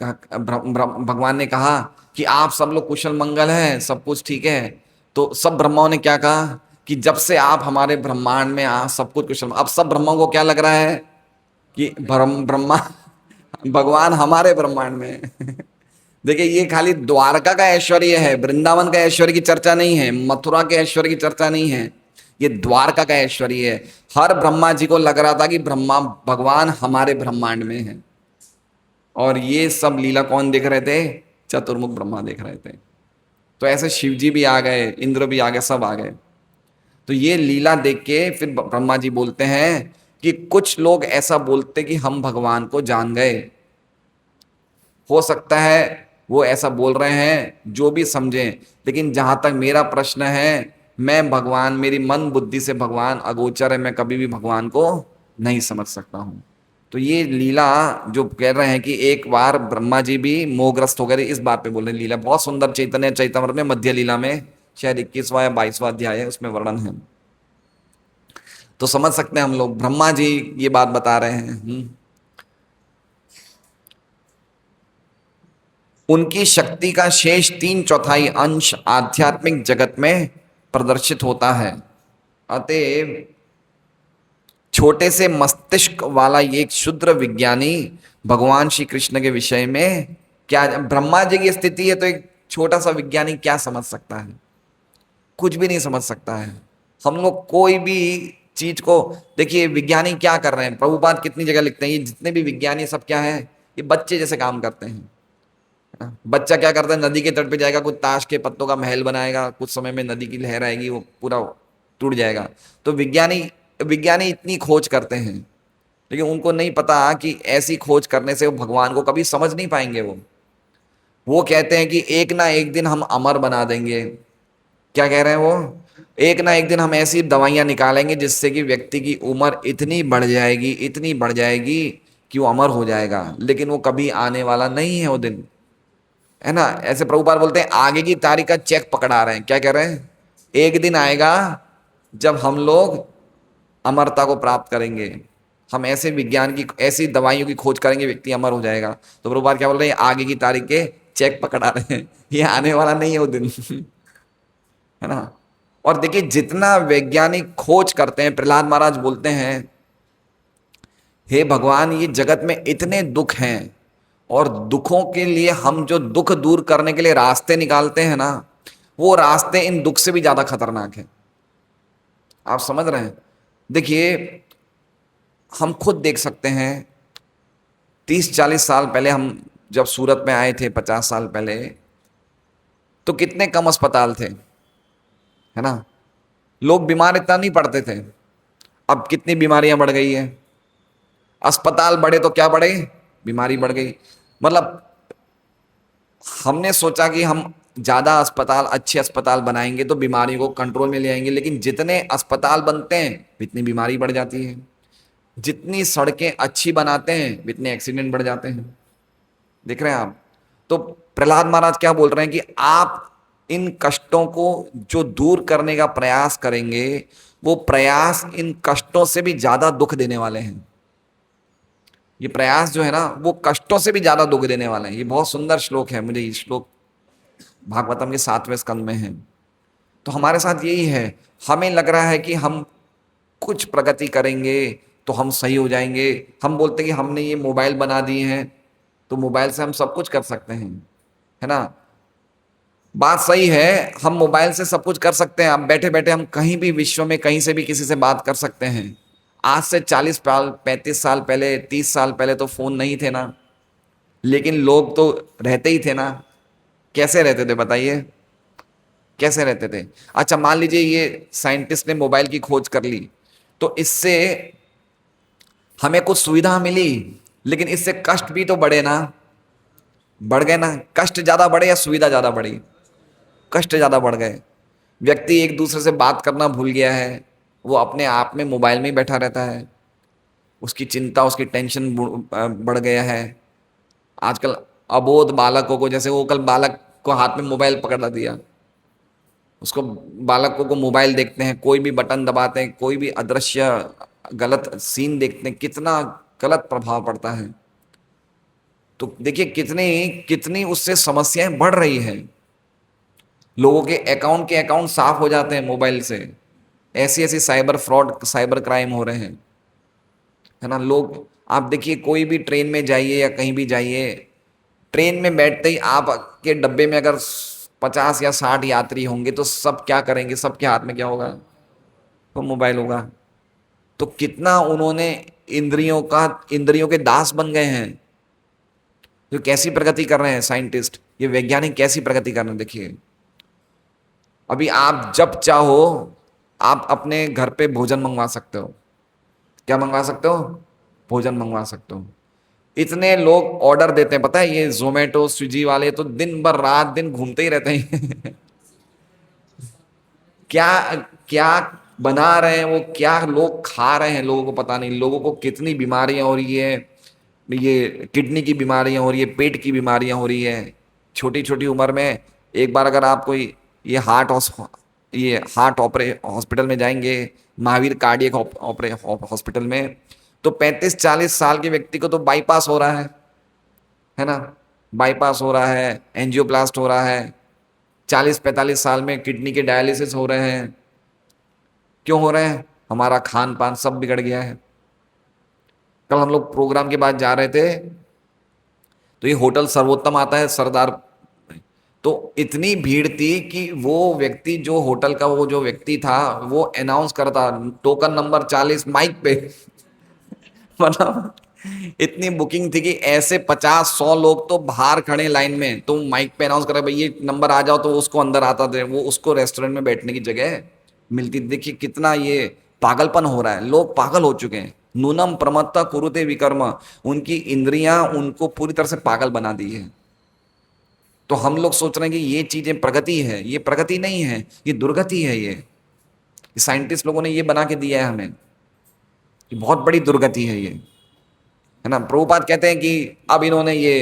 भगवान ने कहा कि आप सब लोग कुशल मंगल हैं, सब कुछ ठीक है। तो सब ब्रह्माओं ने क्या कहा कि जब से आप हमारे ब्रह्मांड में आ सब कुछ कुशल। अब सब ब्रह्माओं को क्या लग रहा है कि ब्रह्मा भगवान हमारे ब्रह्मांड में है। देखिए, ये खाली द्वारका का ऐश्वर्य है, वृंदावन का ऐश्वर्य की चर्चा नहीं है, मथुरा के ऐश्वर्य की चर्चा नहीं है, ये द्वारका का ऐश्वर्य है। हर ब्रह्मा जी को लग रहा था कि ब्रह्मा भगवान हमारे ब्रह्मांड में है। और ये सब लीला कौन देख रहे थे? चतुर्मुख ब्रह्मा देख रहे थे। तो ऐसे शिव जी भी आ गए, इंद्र भी आ गए, सब आ गए। तो ये लीला देख के फिर ब्रह्मा जी बोलते हैं कि कुछ लोग ऐसा बोलते कि हम भगवान को जान गए। हो सकता है वो ऐसा बोल रहे हैं, जो भी समझें, लेकिन जहां तक मेरा प्रश्न है, मैं भगवान, मेरी मन बुद्धि से भगवान अगोचर है, मैं कभी भी भगवान को नहीं समझ सकता हूं। तो ये लीला जो कह रहे हैं कि एक बार ब्रह्मा जी भी मोहग्रस्त हो गए, इस बात पे बोल रहे हैं। लीला बहुत सुंदर, चैतन्य चैतमृत में मध्य लीला में शायद 21वां या 22वां अध्याय है, उसमें वर्णन है। तो समझ सकते हैं हम लोग, ब्रह्मा जी ये बात बता रहे हैं। उनकी शक्ति का शेष 3/4 अंश आध्यात्मिक जगत में प्रदर्शित होता है। अतएव छोटे से मस्तिष्क वाला ये एक क्षुद्र विज्ञानी भगवान श्री कृष्ण के विषय में क्या, ब्रह्मा जी की स्थिति है तो एक छोटा सा विज्ञानी क्या समझ सकता है? कुछ भी नहीं समझ सकता है। हम लोग कोई भी चीज को देखिए, विज्ञानी क्या कर रहे हैं, प्रभुपाद कितनी जगह लिखते हैं, ये जितने भी विज्ञानी सब क्या है, ये बच्चे जैसे काम करते हैं। बच्चा क्या करता है, नदी के तट पे जाएगा, कुछ ताश के पत्तों का महल बनाएगा, कुछ समय में नदी की लहर आएगी, वो पूरा टूट जाएगा। तो विज्ञानी विज्ञानी इतनी खोज करते हैं, लेकिन उनको नहीं पता कि ऐसी खोज करने से वो भगवान को कभी समझ नहीं पाएंगे। वो कहते हैं कि एक ना एक दिन हम अमर बना देंगे। क्या कह रहे हैं वो? एक ना एक दिन हम ऐसी दवाइयां निकालेंगे जिससे कि व्यक्ति की उम्र इतनी बढ़ जाएगी, इतनी बढ़ जाएगी कि वो अमर हो जाएगा। लेकिन वो कभी आने वाला नहीं है वो दिन, है ना। ऐसे प्रभुपाद बोलते हैं आगे की तारीख का चेक पकड़ा रहे हैं। क्या कह रहे हैं? एक दिन आएगा जब हम लोग अमरता को प्राप्त करेंगे, हम ऐसे विज्ञान की ऐसी दवाइयों की खोज करेंगे, व्यक्ति अमर हो जाएगा। तो प्रभुपाद क्या बोल रहे हैं? आगे की तारीख के चेक पकड़ा रहे हैं, ये आने वाला नहीं है वो दिन। है ना। और देखिए, जितना वैज्ञानिक खोज करते हैं, प्रहलाद महाराज बोलते हैं, हे भगवान, ये जगत में इतने दुख हैं, और दुखों के लिए हम जो दुख दूर करने के लिए रास्ते निकालते हैं ना, वो रास्ते इन दुख से भी ज्यादा खतरनाक हैं। आप समझ रहे हैं? देखिए, हम खुद देख सकते हैं, 30-40 साल पहले हम जब सूरत में आए थे, 50 साल पहले, तो कितने कम अस्पताल थे, है ना। लोग बीमार इतना नहीं पड़ते थे। अब कितनी बीमारियां बढ़ गई है। अस्पताल बढ़े तो क्या बढ़े? बीमारी बढ़ गई। मतलब हमने सोचा कि हम ज्यादा अस्पताल, अच्छे अस्पताल बनाएंगे तो बीमारियों को कंट्रोल में ले आएंगे, लेकिन जितने अस्पताल बनते हैं इतनी बीमारी बढ़ जाती है। जितनी सड़कें अच्छी बनाते हैं इतने एक्सीडेंट बढ़ जाते हैं। देख रहे हैं आप? तो प्रहलाद महाराज क्या बोल रहे हैं कि आप इन कष्टों को जो दूर करने का प्रयास करेंगे, वो प्रयास इन कष्टों से भी ज्यादा दुख देने वाले हैं। ये प्रयास जो है ना, वो कष्टों से भी ज्यादा दुख देने वाले हैं। ये बहुत सुंदर श्लोक है, मुझे ये श्लोक भागवतम के 7वें स्कंद में है। तो हमारे साथ यही है, हमें लग रहा है कि हम कुछ प्रगति करेंगे तो हम सही हो जाएंगे। हम बोलते हैं कि हमने ये मोबाइल बना दिए हैं, तो मोबाइल से हम सब कुछ कर सकते हैं, है ना। बात सही है, हम मोबाइल से सब कुछ कर सकते हैं। अब बैठे बैठे हम कहीं भी विश्व में कहीं से भी किसी से बात कर सकते हैं। आज से 40 साल, 35 साल पहले, 30 साल पहले तो फोन नहीं थे ना, लेकिन लोग तो रहते ही थे ना। कैसे रहते थे बताइए? कैसे रहते थे? अच्छा, मान लीजिए ये साइंटिस्ट ने मोबाइल की खोज कर ली, तो इससे हमें कुछ सुविधा मिली, लेकिन इससे कष्ट भी तो बढ़े ना। बढ़ गए ना, कष्ट ज्यादा बढ़े या सुविधा ज्यादा बढ़ी? कष्ट ज्यादा बढ़ गए। व्यक्ति एक दूसरे से बात करना भूल गया है, वो अपने आप में मोबाइल में ही बैठा रहता है, उसकी चिंता उसकी टेंशन बढ़ गया है। आजकल अबोध बालकों को, जैसे वो कल बालक को हाथ में मोबाइल पकड़ा दिया, उसको, बालकों को मोबाइल देखते हैं, कोई भी बटन दबाते हैं, कोई भी अदृश्य गलत सीन देखते हैं, कितना गलत प्रभाव पड़ता है। तो देखिए कितनी कितनी उससे समस्याएं बढ़ रही हैं। लोगों के अकाउंट साफ हो जाते हैं मोबाइल से, ऐसी ऐसी साइबर फ्रॉड साइबर क्राइम हो रहे हैं, है ना। लोग, आप देखिए कोई भी ट्रेन में जाइए या कहीं भी जाइए, ट्रेन में बैठते ही आपके डब्बे में अगर 50 या 60 यात्री होंगे तो सब क्या करेंगे, सबके हाथ में क्या होगा? तो मोबाइल होगा। तो कितना उन्होंने इंद्रियों के दास बन गए हैं। जो कैसी प्रगति कर रहे हैं साइंटिस्ट, ये वैज्ञानिक कैसी प्रगति कर रहे हैं देखिए। अभी आप जब चाहो आप अपने घर पे भोजन मंगवा सकते हो। क्या मंगवा सकते हो? भोजन मंगवा सकते हो। इतने लोग ऑर्डर देते हैं, पता है, ये जोमेटो स्विगी वाले तो दिन भर रात दिन घूमते ही रहते हैं। क्या क्या बना रहे हैं वो, क्या लोग खा रहे हैं, लोगों को पता नहीं। लोगों को कितनी बीमारियां हो रही है, ये किडनी की बीमारियां हो रही है, पेट की बीमारियां हो रही है छोटी छोटी उम्र में। एक बार अगर आप कोई ये हार्ट ऑपरे हॉस्पिटल में जाएंगे, महावीर कार्डियक ऑपरे हॉस्पिटल में, तो 35-40 साल के व्यक्ति को तो बाईपास हो रहा है ना, बाईपास हो रहा है, एंजियोप्लास्ट हो रहा है। 40-45 साल में किडनी के डायलिसिस हो रहे हैं। क्यों हो रहे हैं? हमारा खान पान सब बिगड़ गया है। कल हम लोग प्रोग्राम के बाद जा रहे थे, तो ये होटल सर्वोत्तम आता है सरदार, तो इतनी भीड़ थी कि वो व्यक्ति जो होटल का वो जो व्यक्ति था वो अनाउंस करता टोकन नंबर 40 माइक पे। मतलब इतनी बुकिंग थी कि ऐसे 50-100 लोग तो बाहर खड़े लाइन में, तो माइक पे अनाउंस कर रहे भाई ये नंबर आ जाओ, तो उसको अंदर आता थे, वो उसको रेस्टोरेंट में बैठने की जगह मिलती। देखिए कितना ये पागलपन हो रहा है, लोग पागल हो चुके हैं। नूनम प्रमत्ता कुरुते विकर्म, उनकी इंद्रियां उनको पूरी तरह से पागल बना दी है। तो हम लोग सोच रहे हैं कि ये चीजें प्रगति है, ये प्रगति नहीं है, ये दुर्गति है। ये साइंटिस्ट लोगों ने ये बना के दिया है हमें, ये बहुत बड़ी दुर्गति है ये, है ना। प्रभुपाद कहते हैं कि अब इन्होंने ये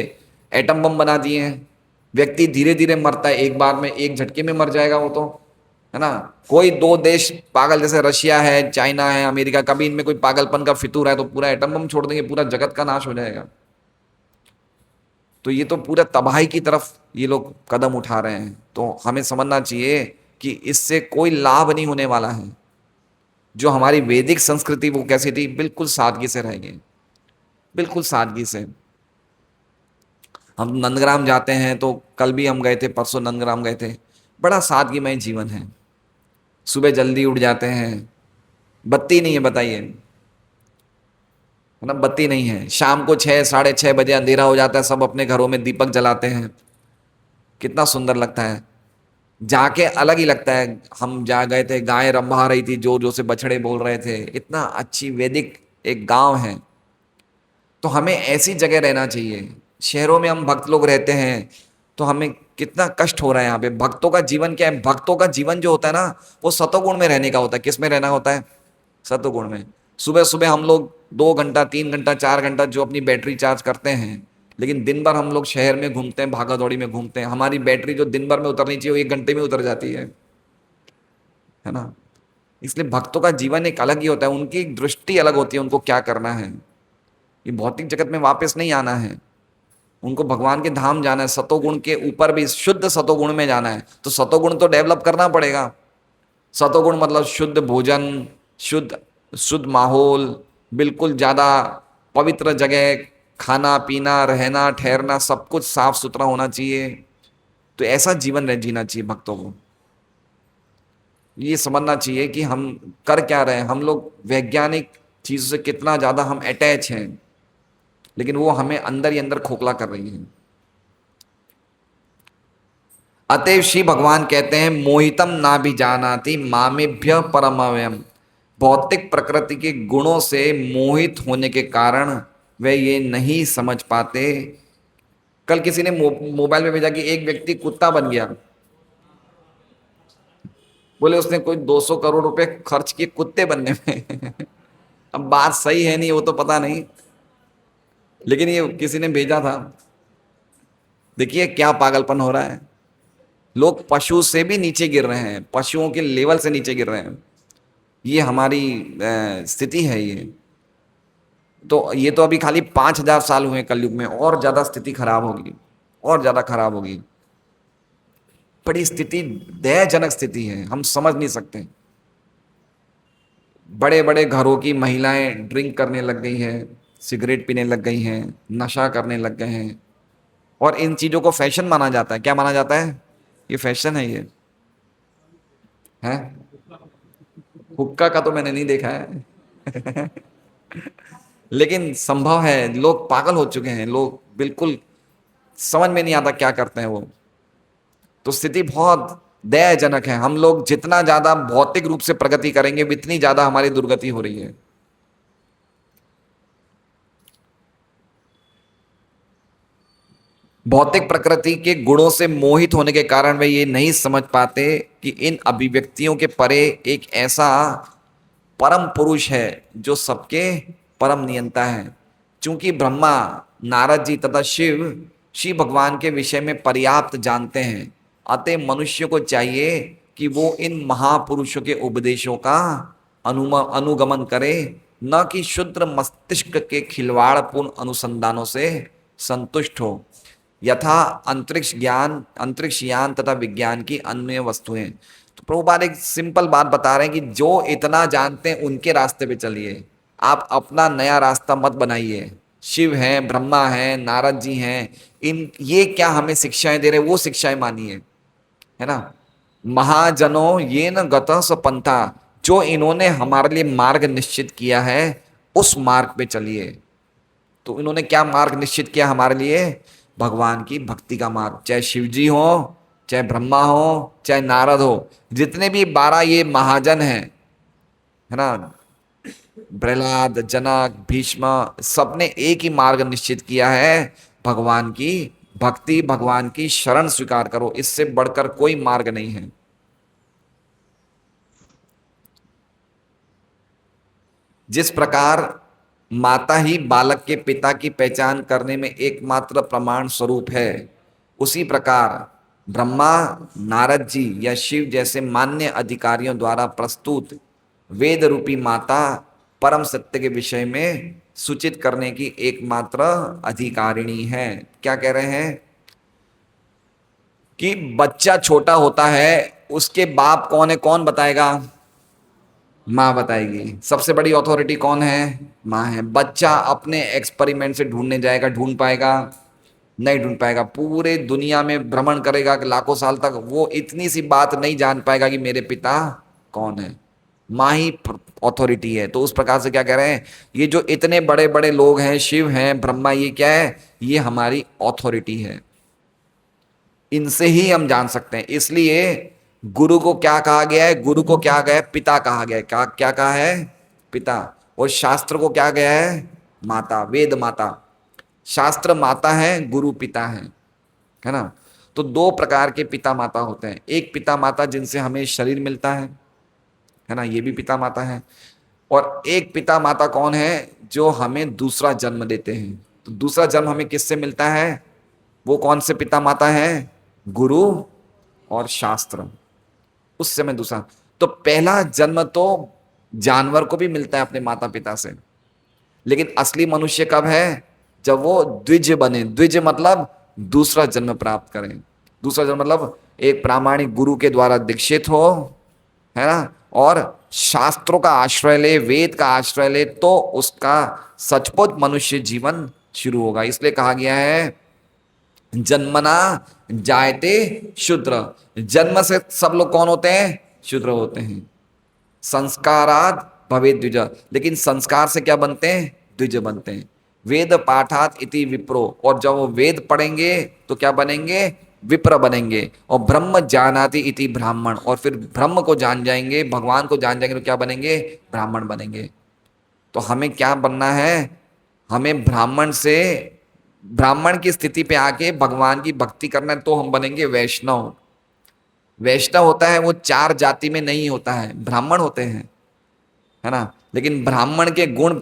एटम बम बना दिए हैं, व्यक्ति धीरे धीरे मरता है, एक बार में एक झटके में मर जाएगा वो तो, है ना। कोई दो देश पागल, जैसे रशिया है, चाइना है, अमेरिका, कभी इनमें कोई पागलपन का फितूर है तो पूरा एटम बम छोड़ देंगे, पूरा जगत का नाश हो जाएगा। तो ये तो पूरा तबाही की तरफ ये लोग कदम उठा रहे हैं। तो हमें समझना चाहिए कि इससे कोई लाभ नहीं होने वाला है। जो हमारी वैदिक संस्कृति वो कैसी थी, बिल्कुल सादगी से रहेंगे, बिल्कुल सादगी से। हम नंदग्राम जाते हैं, तो कल भी हम गए थे, परसों नंदग्राम गए थे, बड़ा सादगीमय जीवन है। सुबह जल्दी उठ जाते हैं, बत्ती नहीं है, बताइए, है ना, बत्ती नहीं है। शाम को 6-6:30 बजे अंधेरा हो जाता है, सब अपने घरों में दीपक जलाते हैं, कितना सुंदर लगता है। जाके अलग ही लगता है। हम जा गए थे, गाय रंभा रही थी, जोर जोर से बछड़े बोल रहे थे, इतना अच्छी वैदिक एक गांव है। तो हमें ऐसी जगह रहना चाहिए। शहरों में हम भक्त लोग रहते हैं तो हमें कितना कष्ट हो रहा है यहाँ पे। भक्तों का जीवन क्या है? भक्तों का जीवन जो होता है ना, वो सतोगुण में रहने का होता है। किस में रहना होता है? सतोगुण में। सुबह सुबह हम लोग 2 घंटा 3 घंटा 4 घंटा जो अपनी बैटरी चार्ज करते हैं, लेकिन दिन भर हम लोग शहर में घूमते हैं, भागा दौड़ी में घूमते हैं, हमारी बैटरी जो दिन भर में उतरनी चाहिए वो 1 घंटे में उतर जाती है ना। इसलिए भक्तों का जीवन एक अलग ही होता है, उनकी एक दृष्टि अलग होती है, उनको क्या करना है। ये भौतिक जगत में वापस नहीं आना है, उनको भगवान के धाम जाना है। सतोगुण के ऊपर भी शुद्ध सतोगुण में जाना है, तो सतोगुण तो डेवलप करना पड़ेगा। सतोगुण मतलब शुद्ध भोजन, शुद्ध शुद्ध माहौल, बिल्कुल ज़्यादा पवित्र जगह, खाना पीना रहना ठहरना सब कुछ साफ सुथरा होना चाहिए। तो ऐसा जीवन जीना चाहिए भक्तों को। ये समझना चाहिए कि हम कर क्या रहे हैं। हम लोग वैज्ञानिक चीज़ों से कितना ज़्यादा हम अटैच हैं, लेकिन वो हमें अंदर ही अंदर खोखला कर रही है। अतएव श्री भगवान कहते हैं, मोहितम ना भी जानाति मामेभ्य परमव्यम। भौतिक प्रकृति के गुणों से मोहित होने के कारण वे ये नहीं समझ पाते कल किसी ने मोबाइल में भेजा कि एक व्यक्ति कुत्ता बन गया। बोले उसने कोई 200 करोड़ रुपए खर्च किए कुत्ते बनने में। अब बात सही है नहीं वो तो पता नहीं, लेकिन ये किसी ने भेजा था। देखिए क्या पागलपन हो रहा है, लोग पशु से भी नीचे गिर रहे हैं, पशुओं के लेवल से नीचे गिर रहे हैं। ये हमारी स्थिति है ये। तो ये तो अभी खाली 5,000 साल हुए कलयुग में, और ज्यादा स्थिति खराब होगी, और ज्यादा खराब होगी। बड़ी स्थिति दयजनक स्थिति है, हम समझ नहीं सकते। बड़े बड़े घरों की महिलाएं ड्रिंक करने लग गई हैं, सिगरेट पीने लग गई हैं, नशा करने लग गए हैं, और इन चीजों को फैशन माना जाता है। क्या माना जाता है? ये फैशन है ये है। हुक्का का तो मैंने नहीं देखा है। लेकिन संभव है, लोग पागल हो चुके हैं, लोग बिल्कुल समझ में नहीं आता क्या करते हैं वो। तो स्थिति बहुत दयाजनक है। हम लोग जितना ज्यादा भौतिक रूप से प्रगति करेंगे उतनी ज्यादा हमारी दुर्गति हो रही है। भौतिक प्रकृति के गुणों से मोहित होने के कारण वे ये नहीं समझ पाते कि इन अभिव्यक्तियों के परे एक ऐसा परम पुरुष है जो सबके परम नियंता है। चूंकि ब्रह्मा, नारद जी तथा शिव भगवान के विषय में पर्याप्त जानते हैं, अतः मनुष्य को चाहिए कि वो इन महापुरुषों के उपदेशों का अनुगमन करे, न कि शुद्र मस्तिष्क के खिलवाड़पूर्ण अनुसंधानों से संतुष्ट हो, यथा अंतरिक्ष यान तथा विज्ञान की अन्य वस्तुएं। तो प्रभुपाद एक सिंपल बात बता रहे हैं कि जो इतना जानते हैं उनके रास्ते पे चलिए, आप अपना नया रास्ता मत बनाइए। शिव हैं, ब्रह्मा हैं, नारद जी हैं, इन ये क्या हमें शिक्षाएं दे रहे, वो शिक्षाएं मानिए, है ना। महाजनों ये न गतः स पंथा, जो इन्होंने हमारे लिए मार्ग निश्चित किया है उस मार्ग पे चलिए। तो इन्होंने क्या मार्ग निश्चित किया हमारे लिए? भगवान की भक्ति का मार्ग। चाहे शिव जी हो, चाहे ब्रह्मा हो, चाहे नारद हो, जितने भी 12 ये महाजन हैं, है ना, प्रहलाद, जनक, भीष्म, सबने एक ही मार्ग निश्चित किया है, भगवान की भक्ति, भगवान की शरण स्वीकार करो, इससे बढ़कर कोई मार्ग नहीं है। जिस प्रकार माता ही बालक के पिता की पहचान करने में एकमात्र प्रमाण स्वरूप है, उसी प्रकार ब्रह्मा, नारद जी या शिव जैसे मान्य अधिकारियों द्वारा प्रस्तुत वेद रूपी माता परम सत्य के विषय में सूचित करने की एकमात्र अधिकारिणी है। क्या कह रहे हैं कि बच्चा छोटा होता है, उसके बाप कौन है, कौन बताएगा? माँ बताएगी। सबसे बड़ी अथॉरिटी कौन है? माँ है। बच्चा अपने एक्सपेरिमेंट से ढूंढने जाएगा, ढूंढ पाएगा? नहीं ढूंढ पाएगा। पूरे दुनिया में भ्रमण करेगा कि लाखों साल तक, वो इतनी सी बात नहीं जान पाएगा कि मेरे पिता कौन है। माँ ही अथॉरिटी है। तो उस प्रकार से क्या कह रहे हैं, ये जो इतने बड़े बड़े लोग हैं, शिव हैं, ब्रह्मा, ये क्या है? ये हमारी अथॉरिटी है, इनसे ही हम जान सकते हैं। इसलिए गुरु को क्या कहा गया है? गुरु को क्या गया है? पिता कहा गया है। क्या कहा है? पिता। और शास्त्र को क्या गया है? माता, वेद माता। शास्त्र माता है, गुरु पिता है ना। तो दो प्रकार के पिता माता होते हैं। एक पिता माता जिनसे हमें शरीर मिलता है ना, ये भी पिता माता है। और एक पिता माता कौन है? जो हमें दूसरा जन्म देते हैं। तो दूसरा जन्म हमें किससे मिलता है? वो कौन से पिता माता है? गुरु और शास्त्र। उस समय दूसरा। तो पहला जन्म तो जानवर को भी मिलता है अपने माता पिता से, लेकिन असली मनुष्य कब है? जब वो द्विज बने। द्विज मतलब दूसरा जन्म प्राप्त करें। दूसरा जन्म मतलब एक प्रामाणिक गुरु के द्वारा दीक्षित हो, है ना, और शास्त्रों का आश्रय ले, वेद का आश्रय ले, तो उसका सचमुच मनुष्य जीवन शुरू होगा। इसलिए कहा गया है जन्मना जायते शूद्र। जन्म से सब लोग कौन होते हैं? शूद्र होते हैं। संस्काराद भवेद द्विज, लेकिन संस्कार से क्या बनते हैं? द्विज बनते हैं। वेद पाठात इति विप्रो, और जब वो वेद पढ़ेंगे तो क्या बनेंगे? विप्र बनेंगे। और ब्रह्म जानाति इति ब्राह्मण, और फिर ब्रह्म को जान जाएंगे, भगवान को जान जाएंगे, तो क्या बनेंगे? ब्राह्मण बनेंगे। तो हमें क्या बनना है? हमें ब्राह्मण से ब्राह्मण की स्थिति पे आके भगवान की भक्ति करना है तो हम बनेंगे वैष्णव। वैष्णव होता है वो चार जाति में नहीं होता है, ब्राह्मण होते हैं, है ना। लेकिन ब्राह्मण के गुण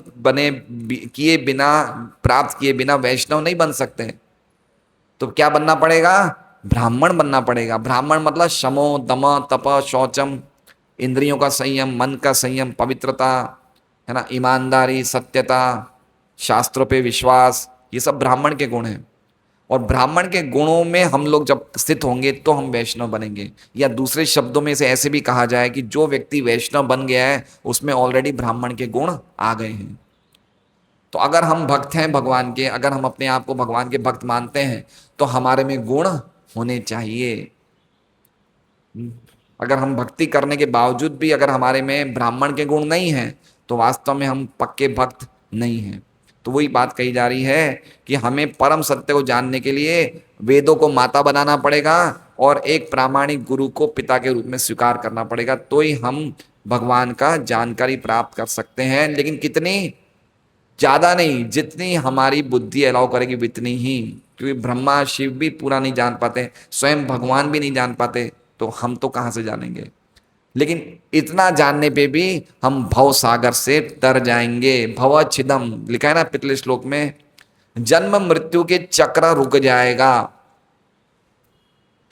किए बिना, प्राप्त किए बिना वैष्णव नहीं बन सकते। तो क्या बनना पड़ेगा? ब्राह्मण बनना पड़ेगा। ब्राह्मण मतलब शमो दम तप शौचम, इंद्रियों का संयम, मन का संयम, पवित्रता, है ना, ईमानदारी, सत्यता, शास्त्रों पे विश्वास, ये सब ब्राह्मण के गुण हैं। और ब्राह्मण के गुणों में हम लोग जब स्थित होंगे तो हम वैष्णव बनेंगे। या दूसरे शब्दों में से ऐसे भी कहा जाए कि जो व्यक्ति वैष्णव बन गया है उसमें ऑलरेडी ब्राह्मण के गुण आ गए हैं। तो अगर हम भक्त हैं भगवान के, अगर हम अपने आप को भगवान के भक्त मानते हैं तो हमारे में गुण होने चाहिए। अगर हम भक्ति करने के बावजूद भी अगर हमारे में ब्राह्मण के गुण नहीं हैं तो वास्तव में हम पक्के भक्त नहीं हैं। तो वही बात कही जा रही है कि हमें परम सत्य को जानने के लिए वेदों को माता बनाना पड़ेगा और एक प्रामाणिक गुरु को पिता के रूप में स्वीकार करना पड़ेगा, तो ही हम भगवान का जानकारी प्राप्त कर सकते हैं। लेकिन कितनी? ज्यादा नहीं, जितनी हमारी बुद्धि अलाउ करेगी उतनी ही। क्योंकि ब्रह्मा शिव भी पूरा नहीं जान पाते, स्वयं भगवान भी नहीं जान पाते, तो हम तो कहाँ से जानेंगे। लेकिन इतना जानने पे भी हम भव सागर से तर जाएंगे। भव छिदम लिखा है ना पिछले श्लोक में, जन्म मृत्यु के चक्र रुक जाएगा।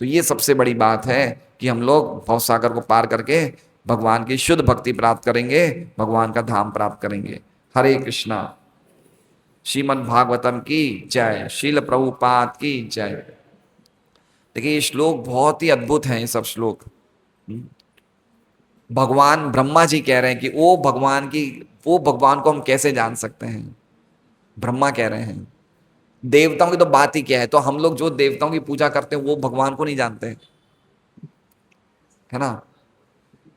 तो ये सबसे बड़ी बात है कि हम लोग भव सागर को पार करके भगवान की शुद्ध भक्ति प्राप्त करेंगे, भगवान का धाम प्राप्त करेंगे। हरे कृष्णा। श्रीमद् भागवतम की जय, शील प्रभुपाद की जय। देखिए ये श्लोक बहुत ही अद्भुत हैं, ये सब श्लोक। भगवान ब्रह्मा जी कह रहे हैं कि वो भगवान को हम कैसे जान सकते हैं, ब्रह्मा कह रहे हैं। देवताओं की तो बात ही क्या है, तो हम लोग जो देवताओं की पूजा करते हैं वो भगवान को नहीं जानते, है ना।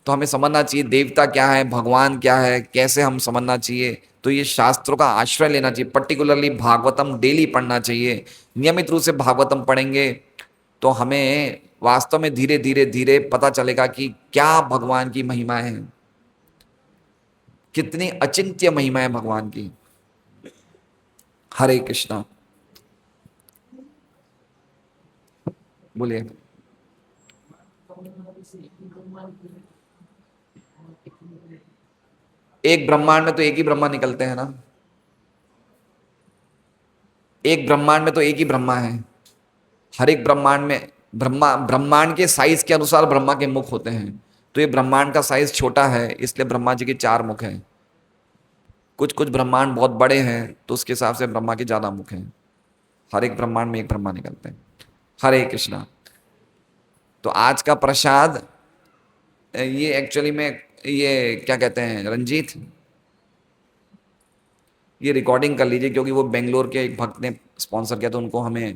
तो हमें समझना चाहिए देवता क्या है, भगवान क्या है, कैसे हम समझना चाहिए। तो ये शास्त्रों का आश्रय लेना चाहिए, पर्टिकुलरली भागवतम डेली पढ़ना चाहिए। नियमित रूप से भागवतम पढ़ेंगे तो हमें वास्तव में धीरे धीरे धीरे पता चलेगा कि क्या भगवान की महिमा है, कितनी अचिंत्य महिमा है भगवान की। हरे कृष्णा। बोलिए। एक ब्रह्मांड में तो एक ही ब्रह्मा निकलते हैं ना, एक ब्रह्मांड में तो एक ही ब्रह्मा है। हर एक ब्रह्मांड में ब्रह्मांड के साइज के अनुसार ब्रह्मा के मुख होते हैं। तो ये ब्रह्मांड का साइज छोटा है इसलिए ब्रह्मा जी के चार मुख हैं। कुछ कुछ ब्रह्मांड बहुत बड़े हैं तो उसके हिसाब से ब्रह्मा के ज्यादा मुख हैं। हर एक ब्रह्मांड में एक ब्रह्मा निकलते हैं। हरे कृष्णा। तो आज का प्रसाद, ये एक्चुअली में, ये क्या कहते हैं रंजीत, ये रिकॉर्डिंग कर लीजिए क्योंकि वो बेंगलोर के एक भक्त ने स्पॉन्सर किया तो उनको हमें